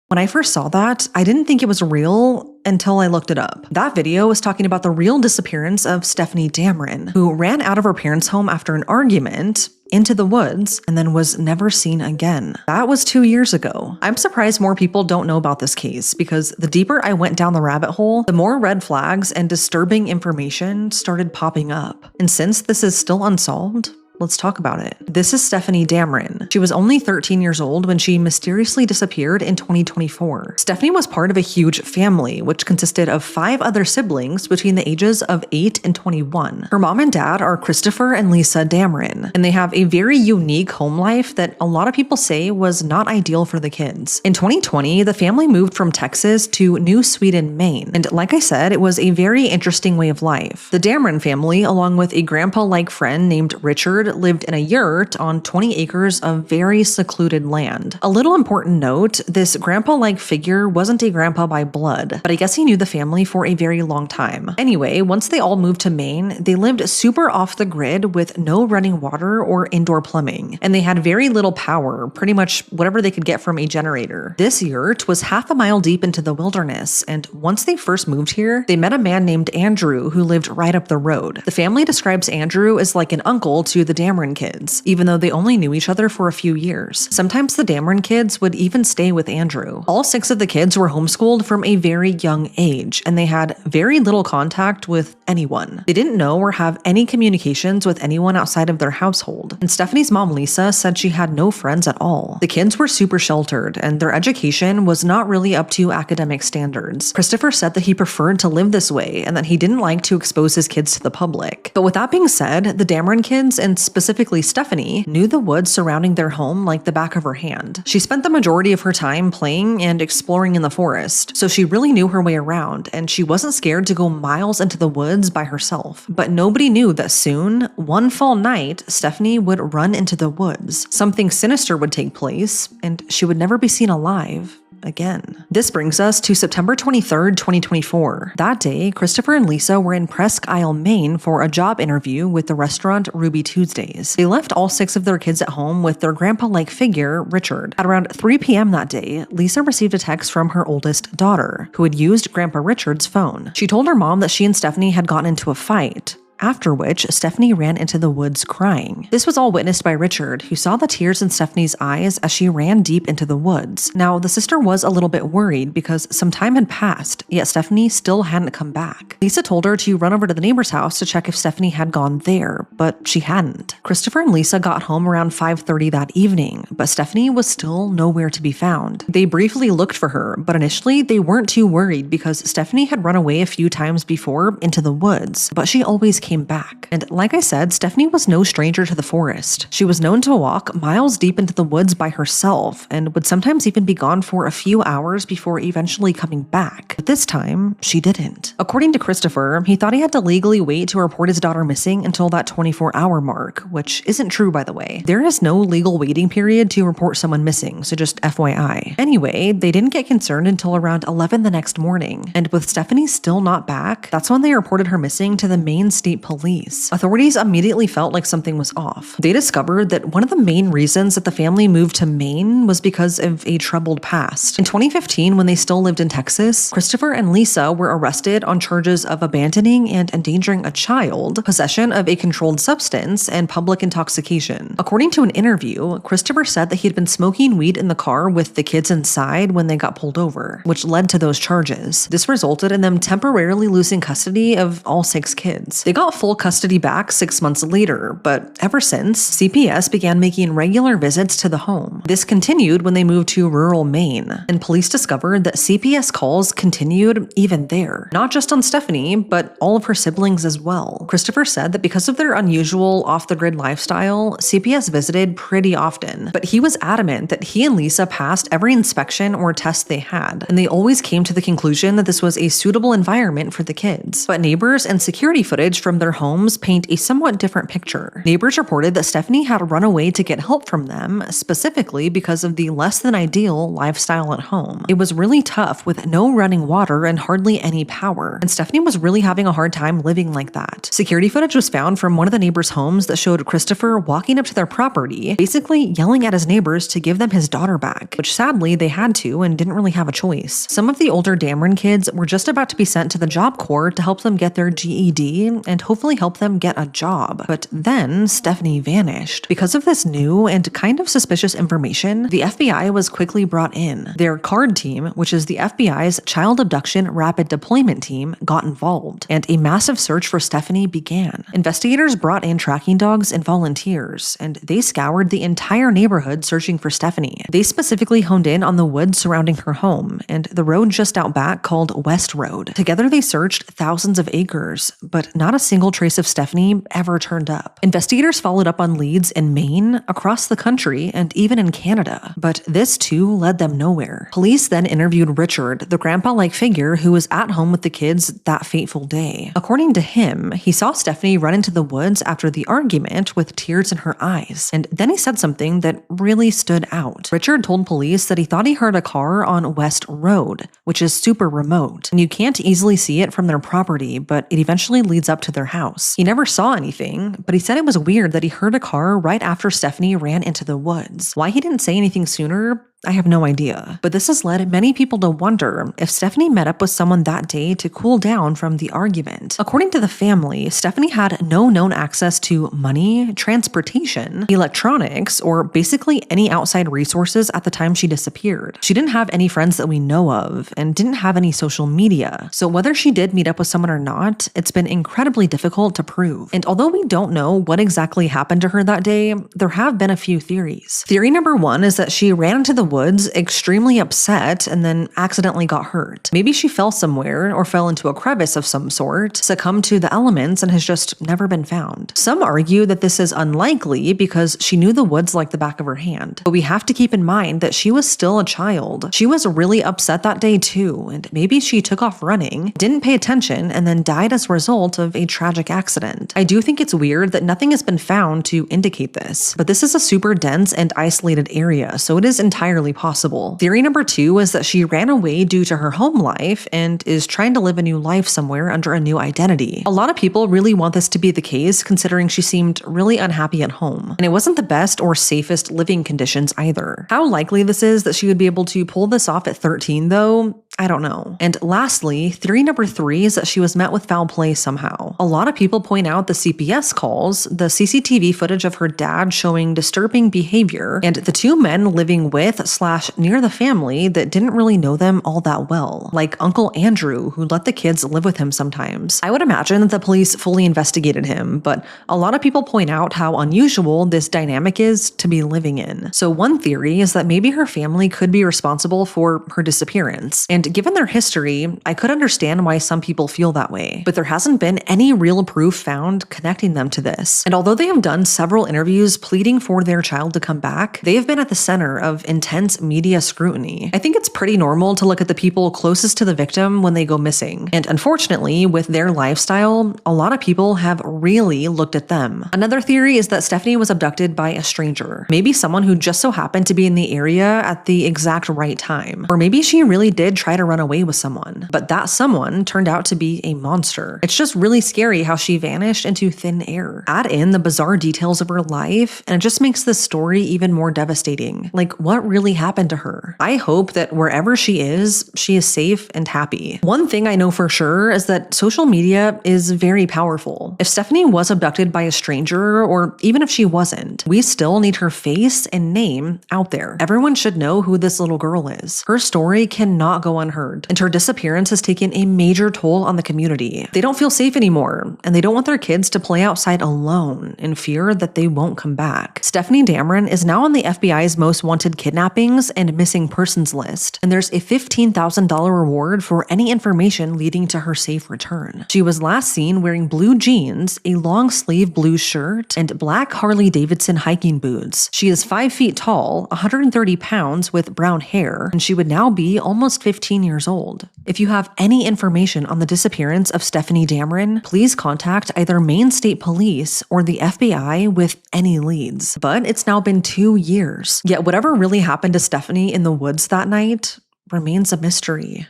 When I first saw that, I didn't think it was real until I looked it up. That video was talking about the real disappearance of Stephanie Dameron, who ran out of her parents' home after an argument into the woods and then was never seen again. That was 2 years ago. I'm surprised more people don't know about this case because the deeper I went down the rabbit hole, the more red flags and disturbing information started popping up. And since this is still unsolved, let's talk about it. This is Stephanie Dameron. She was only 13 years old when she mysteriously disappeared in 2024. Stephanie was part of a huge family, which consisted of 5 other siblings between the ages of 8 and 21. Her mom and dad are Christopher and Lisa Dameron, and they have a very unique home life that a lot of people say was not ideal for the kids. In 2020, the family moved from Texas to New Sweden, Maine, and like I said, it was a very interesting way of life. The Dameron family, along with a grandpa-like friend named Richard, lived in a yurt on 20 acres of very secluded land. A little important note, this grandpa-like figure wasn't a grandpa by blood, but I guess he knew the family for a very long time. Anyway, once they all moved to Maine, they lived super off the grid with no running water or indoor plumbing, and they had very little power, pretty much whatever they could get from a generator. This yurt was half a mile deep into the wilderness, and once they first moved here, they met a man named Andrew who lived right up the road. The family describes Andrew as like an uncle to the Dameron kids, even though they only knew each other for a few years. Sometimes the Dameron kids would even stay with Andrew. All 6 of the kids were homeschooled from a very young age, and they had very little contact with anyone. They didn't know or have any communications with anyone outside of their household. And Stephanie's mom, Lisa, said she had no friends at all. The kids were super sheltered, and their education was not really up to academic standards. Christopher said that he preferred to live this way and that he didn't like to expose his kids to the public. But with that being said, the Dameron kids, and specifically Stephanie, knew the woods surrounding their home like the back of her hand. She spent the majority of her time playing and exploring in the forest, so she really knew her way around, and she wasn't scared to go miles into the woods by herself. But nobody knew that soon, one fall night, Stephanie would run into the woods. Something sinister would take place, and she would never be seen alive again. This brings us to September 23rd, 2024. That day, Christopher and Lisa were in Presque Isle, Maine for a job interview with the restaurant Ruby Tuesdays. They left all 6 of their kids at home with their grandpa-like figure, Richard. At around 3 p.m. that day, Lisa received a text from her oldest daughter, who had used Grandpa Richard's phone. She told her mom that she and Stephanie had gotten into a fight, after which Stephanie ran into the woods crying. This was all witnessed by Richard, who saw the tears in Stephanie's eyes as she ran deep into the woods. Now, the sister was a little bit worried because some time had passed, yet Stephanie still hadn't come back. Lisa told her to run over to the neighbor's house to check if Stephanie had gone there, but she hadn't. Christopher and Lisa got home around 5:30 that evening, but Stephanie was still nowhere to be found. They briefly looked for her, but initially they weren't too worried because Stephanie had run away a few times before into the woods, but she always came back. And like I said, Stephanie was no stranger to the forest. She was known to walk miles deep into the woods by herself and would sometimes even be gone for a few hours before eventually coming back. But this time, she didn't. According to Christopher, he thought he had to legally wait to report his daughter missing until that 24-hour mark, which isn't true, by the way. There is no legal waiting period to report someone missing, so just FYI. Anyway, they didn't get concerned until around 11 the next morning, and with Stephanie still not back, that's when they reported her missing to the Maine State Police. Authorities immediately felt like something was off. They discovered that one of the main reasons that the family moved to Maine was because of a troubled past. In 2015, when they still lived in Texas, Christopher and Lisa were arrested on charges of abandoning and endangering a child, possession of a controlled substance, and public intoxication. According to an interview, Christopher said that he had been smoking weed in the car with the kids inside when they got pulled over, which led to those charges. This resulted in them temporarily losing custody of all 6 kids. They got full custody custody back 6 months later, but ever since, CPS began making regular visits to the home. This continued when they moved to rural Maine, and police discovered that CPS calls continued even there. Not just on Stephanie, but all of her siblings as well. Christopher said that because of their unusual off-the-grid lifestyle, CPS visited pretty often, but he was adamant that he and Lisa passed every inspection or test they had, and they always came to the conclusion that this was a suitable environment for the kids. But neighbors and security footage from their homes paint a somewhat different picture. Neighbors reported that Stephanie had run away to get help from them, specifically because of the less than ideal lifestyle at home. It was really tough with no running water and hardly any power, and Stephanie was really having a hard time living like that. Security footage was found from one of the neighbors' homes that showed Christopher walking up to their property, basically yelling at his neighbors to give them his daughter back, which sadly they had to and didn't really have a choice. Some of the older Dameron kids were just about to be sent to the Job Corps to help them get their GED and hopefully help them get a job. But then Stephanie vanished. Because of this new and kind of suspicious information, the FBI was quickly brought in. Their CARD team, which is the FBI's Child Abduction Rapid Deployment Team, got involved, and a massive search for Stephanie began. Investigators brought in tracking dogs and volunteers, and they scoured the entire neighborhood searching for Stephanie. They specifically honed in on the woods surrounding her home and the road just out back called West Road. Together they searched thousands of acres, but not a single trace of Stephanie ever turned up. Investigators followed up on leads in Maine, across the country, and even in Canada, but this too led them nowhere. Police then interviewed Richard, the grandpa-like figure who was at home with the kids that fateful day. According to him, he saw Stephanie run into the woods after the argument with tears in her eyes, and then he said something that really stood out. Richard told police that he thought he heard a car on West Road, which is super remote, and you can't easily see it from their property, but it eventually leads up to their house. He never saw anything, but he said it was weird that he heard a car right after Stephanie ran into the woods. Why he didn't say anything sooner, I have no idea, but this has led many people to wonder if Stephanie met up with someone that day to cool down from the argument. According to the family, Stephanie had no known access to money, transportation, electronics, or basically any outside resources at the time she disappeared. She didn't have any friends that we know of and didn't have any social media, so whether she did meet up with someone or not, it's been incredibly difficult to prove. And although we don't know what exactly happened to her that day, there have been a few theories. Theory number one is that she ran into the woods extremely upset and then accidentally got hurt. Maybe she fell somewhere or fell into a crevice of some sort, succumbed to the elements, and has just never been found. Some argue that this is unlikely because she knew the woods like the back of her hand. But we have to keep in mind that she was still a child. She was really upset that day too, and maybe she took off running, didn't pay attention, and then died as a result of a tragic accident. I do think it's weird that nothing has been found to indicate this, but this is a super dense and isolated area, so it is entirely possible. Theory number two is that she ran away due to her home life and is trying to live a new life somewhere under a new identity. A lot of people really want this to be the case, considering she seemed really unhappy at home, and it wasn't the best or safest living conditions either. How likely this is that she would be able to pull this off at 13 though, I don't know. And lastly, theory number three is that she was met with foul play somehow. A lot of people point out the CPS calls, the CCTV footage of her dad showing disturbing behavior, and the two men living with / near the family that didn't really know them all that well, like Uncle Andrew, who let the kids live with him sometimes. I would imagine that the police fully investigated him, but a lot of people point out how unusual this dynamic is to be living in. So one theory is that maybe her family could be responsible for her disappearance, and given their history, I could understand why some people feel that way, but there hasn't been any real proof found connecting them to this. And although they have done several interviews pleading for their child to come back, they have been at the center of intense media scrutiny. I think it's pretty normal to look at the people closest to the victim when they go missing. And unfortunately, with their lifestyle, a lot of people have really looked at them. Another theory is that Stephanie was abducted by a stranger. Maybe someone who just so happened to be in the area at the exact right time. Or maybe she really did try to run away with someone, but that someone turned out to be a monster. It's just really scary how she vanished into thin air. Add in the bizarre details of her life, and it just makes this story even more devastating. Like, what really happened to her? I hope that wherever she is safe and happy. One thing I know for sure is that social media is very powerful. If Stephanie was abducted by a stranger, or even if she wasn't, we still need her face and name out there. Everyone should know who this little girl is. Her story cannot go unheard, and her disappearance has taken a major toll on the community. They don't feel safe anymore, and they don't want their kids to play outside alone in fear that they won't come back. Stephanie Dameron is now on the FBI's most wanted kidnappings and missing persons list, and there's a $15,000 reward for any information leading to her safe return. She was last seen wearing blue jeans, a long-sleeve blue shirt, and black Harley-Davidson hiking boots. She is 5 feet tall, 130 pounds with brown hair, and she would now be almost 15 years old. If you have any information on the disappearance of Stephanie Dameron, please contact either Maine State Police or the FBI with any leads. But it's now been 2 years. Yet whatever really happened to Stephanie in the woods that night remains a mystery.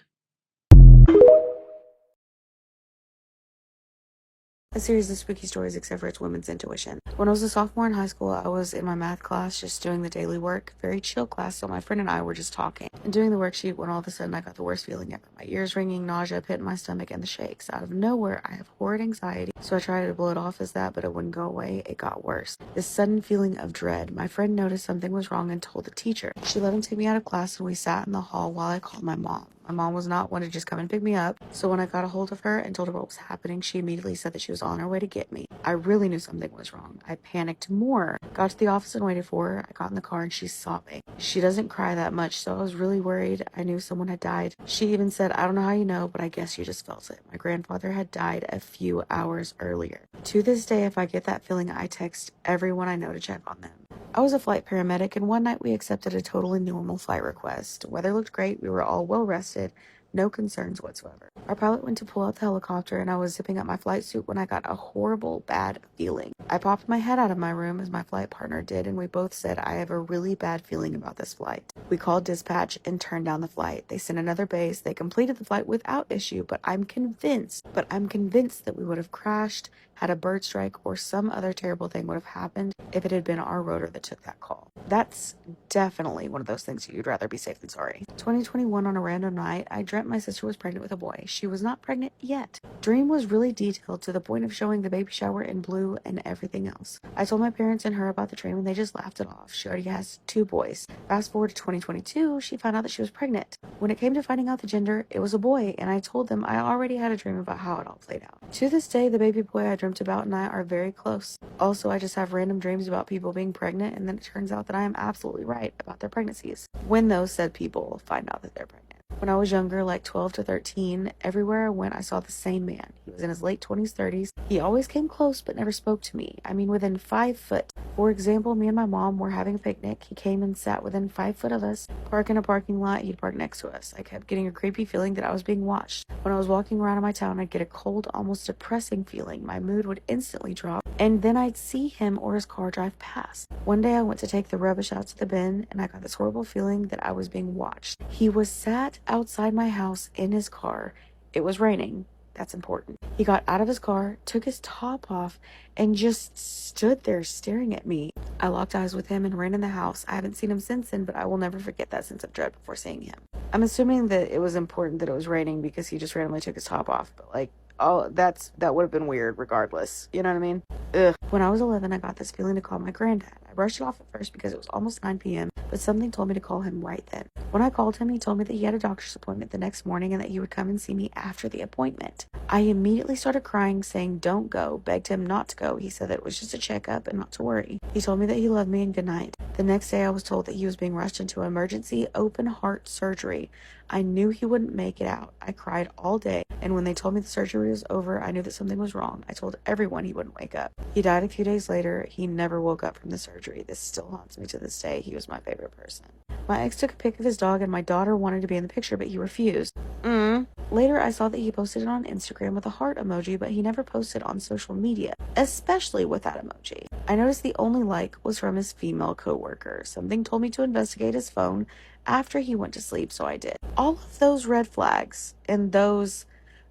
A series of spooky stories except for its women's intuition. When I was a sophomore in high school, I was in my math class just doing the daily work. Very chill class, so my friend and I were just talking and doing the worksheet when all of a sudden I got the worst feeling ever. My ears ringing, nausea, pit in my stomach, and the shakes. Out of nowhere, I have horrid anxiety, so I tried to blow it off as that, but it wouldn't go away. It got worse. This sudden feeling of dread. My friend noticed something was wrong and told the teacher. She let him take me out of class, and we sat in the hall while I called my mom. My mom was not one to just come and pick me up, so when I got a hold of her and told her what was happening, she immediately said that she was on her way to get me. I really knew something was wrong. I panicked more. Got to the office and waited for her. I got in the car and she's sobbing. She doesn't cry that much, so I was really worried. I knew someone had died. She even said, "I don't know how you know, but I guess you just felt it." My grandfather had died a few hours earlier. To this day, if I get that feeling, I text everyone I know to check on them. I was a flight paramedic, and one night we accepted a totally normal flight request. Weather looked great. We were all well rested. No concerns whatsoever. Our pilot went to pull out the helicopter, and I was zipping up my flight suit when I got a horrible, bad feeling. I popped my head out of my room as my flight partner did, and we both said, "I have a really bad feeling about this flight." We called dispatch and turned down the flight. They sent another base. They completed the flight without issue, but I'm convinced that we would have crashed, had a bird strike, or some other terrible thing would have happened if it had been our rotor that took that call. That's definitely one of those things you'd rather be safe than sorry. 2021, on a random night, I dreamt my sister was pregnant with a boy. She was not pregnant yet. Dream was really detailed to the point of showing the baby shower in blue and everything else. I told my parents and her about the dream and they just laughed it off. She already has 2 boys. Fast forward to 2022, she found out that she was pregnant. When it came to finding out the gender, it was a boy, and I told them I already had a dream about how it all played out. To this day, the baby boy I dreamt about and I are very close. Also, I just have random dreams about people being pregnant, and then it turns out that I am absolutely right about their pregnancies, when those said people find out that they're pregnant. When I was younger, like 12 to 13, everywhere I went, I saw the same man. He was in his late 20s, 30s. He always came close, but never spoke to me. I mean, within 5 foot. For example, me and my mom were having a picnic. He came and sat within 5 foot of us. Park in a parking lot, he'd park next to us. I kept getting a creepy feeling that I was being watched. When I was walking around in my town, I'd get a cold, almost depressing feeling. My mood would instantly drop, and then I'd see him or his car drive past. One day I went to take the rubbish out to the bin, and I got this horrible feeling that I was being watched. He was sat outside my house in his car. It was raining. That's important. He got out of his car, took his top off, and just stood there staring at me. I locked eyes with him and ran in the house. I haven't seen him since then, but I will never forget that sense of dread before seeing him. I'm assuming that it was important that it was raining because he just randomly took his top off, but like, oh, that would have been weird regardless. You know what I mean? Ugh. When I was 11, I got this feeling to call my granddad. I brushed it off at first because it was almost 9 p.m., but something told me to call him right then. When I called him, he told me that he had a doctor's appointment the next morning and that he would come and see me after the appointment. I immediately started crying, saying, "Don't go," begged him not to go. He said that it was just a checkup and not to worry. He told me that he loved me and good night. The next day, I was told that he was being rushed into emergency open heart surgery. I knew he wouldn't make it out. I cried all day, and when they told me the surgery was over, I knew that something was wrong. I told everyone he wouldn't wake up. He died a few days later. He never woke up from the surgery. This still haunts me to this day. He was my favorite person. My ex took a pic of his dog, and my daughter wanted to be in the picture, but he refused. Later, I saw that he posted it on Instagram with a heart emoji, but he never posted on social media, especially with that emoji. I noticed the only like was from his female coworker. Something told me to investigate his phone after he went to sleep, so I did. All of those red flags and those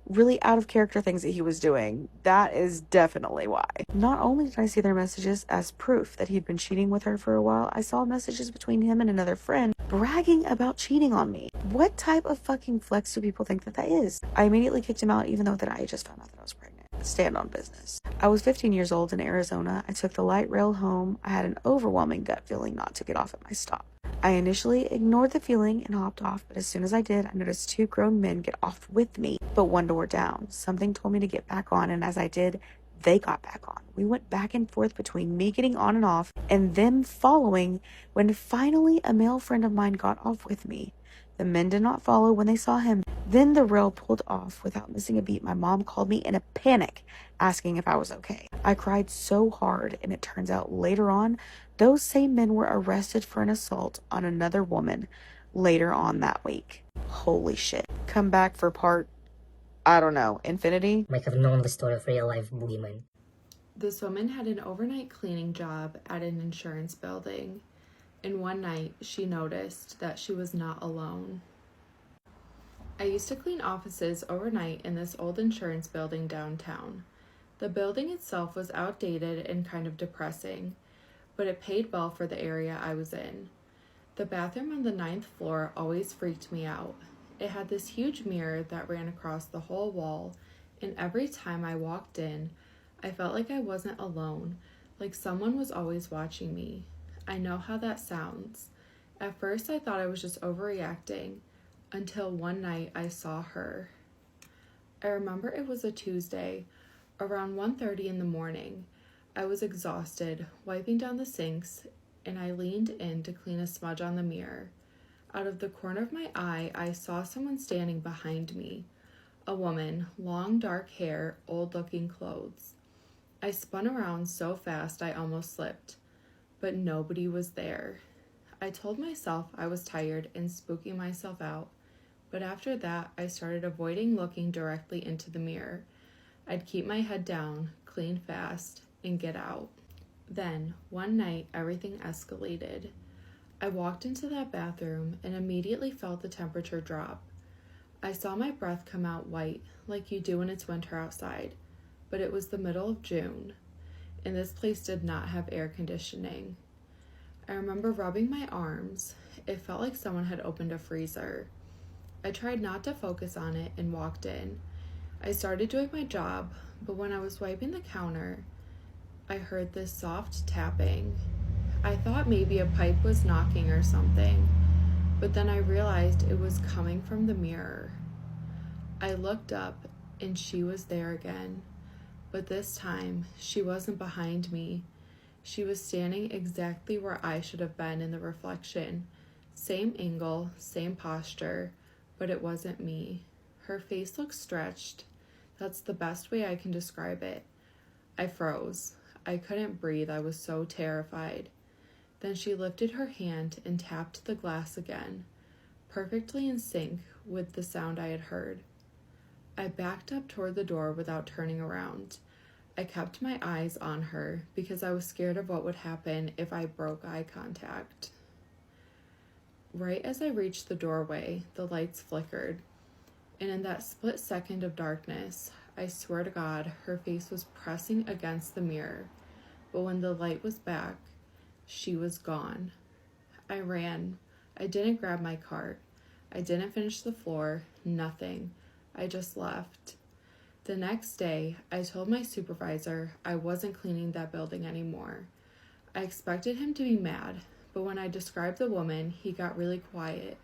really out of character things that he was doing, that is definitely why. Not only did I see their messages as proof that he'd been cheating with her for a while, I saw messages between him and another friend bragging about cheating on me. What type of fucking flex do people think that that is? I immediately kicked him out, even though that I just found out that I was pregnant. Stand on business. I was 15 years old in Arizona. I took the light rail home. I had an overwhelming gut feeling not to get off at my stop. I initially ignored the feeling and hopped off, but as soon as I did, I noticed 2 grown men get off with me, but one door down. Something told me to get back on, and as I did, they got back on. We went back and forth between me getting on and off and them following when finally a male friend of mine got off with me. The men did not follow when they saw him. Then the rail pulled off without missing a beat. My mom called me in a panic, asking if I was okay. I cried so hard, and it turns out later on, those same men were arrested for an assault on another woman later on that week. Holy shit. Come back for part, I don't know, infinity? Might have known the story of real life boogeyman. This woman had an overnight cleaning job at an insurance building, and one night she noticed that she was not alone. I used to clean offices overnight in this old insurance building downtown. The building itself was outdated and kind of depressing, but it paid well for the area I was in. The bathroom on the 9th floor always freaked me out. It had this huge mirror that ran across the whole wall, and every time I walked in, I felt like I wasn't alone, like someone was always watching me. I know how that sounds. At first I thought I was just overreacting, until one night I saw her. I remember it was a Tuesday, around 1:30 in the morning. I was exhausted, wiping down the sinks, and I leaned in to clean a smudge on the mirror. Out of the corner of my eye, I saw someone standing behind me. A woman, long dark hair, old-looking clothes. I spun around so fast I almost slipped, but nobody was there. I told myself I was tired and spooking myself out, but after that, I started avoiding looking directly into the mirror. I'd keep my head down, clean fast, and get out. Then, one night, everything escalated. I walked into that bathroom and immediately felt the temperature drop. I saw my breath come out white, like you do when it's winter outside, but it was the middle of June, and this place did not have air conditioning. I remember rubbing my arms. It felt like someone had opened a freezer. I tried not to focus on it and walked in. I started doing my job, but when I was wiping the counter, I heard this soft tapping. I thought maybe a pipe was knocking or something, but then I realized it was coming from the mirror. I looked up and she was there again, but this time she wasn't behind me. She was standing exactly where I should have been in the reflection. Same angle, same posture, but it wasn't me. Her face looked stretched. That's the best way I can describe it. I froze. I couldn't breathe. I was so terrified. Then she lifted her hand and tapped the glass again, perfectly in sync with the sound I had heard. I backed up toward the door without turning around. I kept my eyes on her because I was scared of what would happen if I broke eye contact. Right as I reached the doorway, the lights flickered, and in that split second of darkness, I swear to God, her face was pressing against the mirror, but when the light was back, she was gone. I ran. I didn't grab my cart. I didn't finish the floor. Nothing. I just left. The next day, I told my supervisor I wasn't cleaning that building anymore. I expected him to be mad, but when I described the woman, he got really quiet.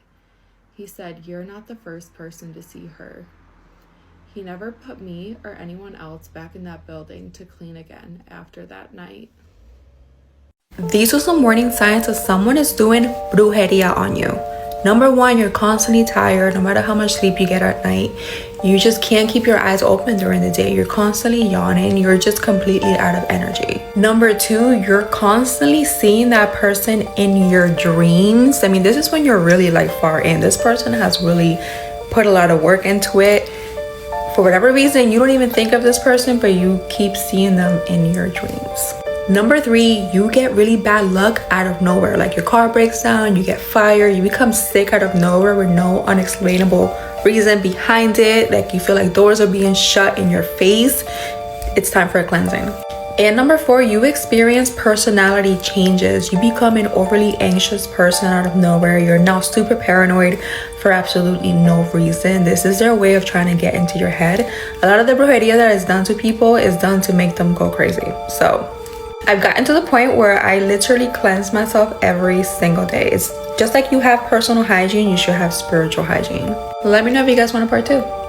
He said, "You're not the first person to see her." He never put me or anyone else back in that building to clean again after that night. These are some warning signs that someone is doing brujeria on you. Number one, you're constantly tired no matter how much sleep you get at night. You just can't keep your eyes open during the day. You're constantly yawning. You're just completely out of energy. Number two, you're constantly seeing that person in your dreams. I mean, this is when you're really like far in. This person has really put a lot of work into it. For whatever reason, you don't even think of this person, but you keep seeing them in your dreams. Number three, you get really bad luck out of nowhere. Like your car breaks down, you get fired, you become sick out of nowhere with no unexplainable reason behind it. Like you feel like doors are being shut in your face. It's time for a cleansing. And number four, you experience personality changes. You become an overly anxious person out of nowhere. You're now super paranoid for absolutely no reason. This is their way of trying to get into your head. A lot of the brujeria that is done to people is done to make them go crazy. So I've gotten to the point where I literally cleanse myself every single day. It's just like you have personal hygiene, you should have spiritual hygiene. Let me know if you guys want a part 2.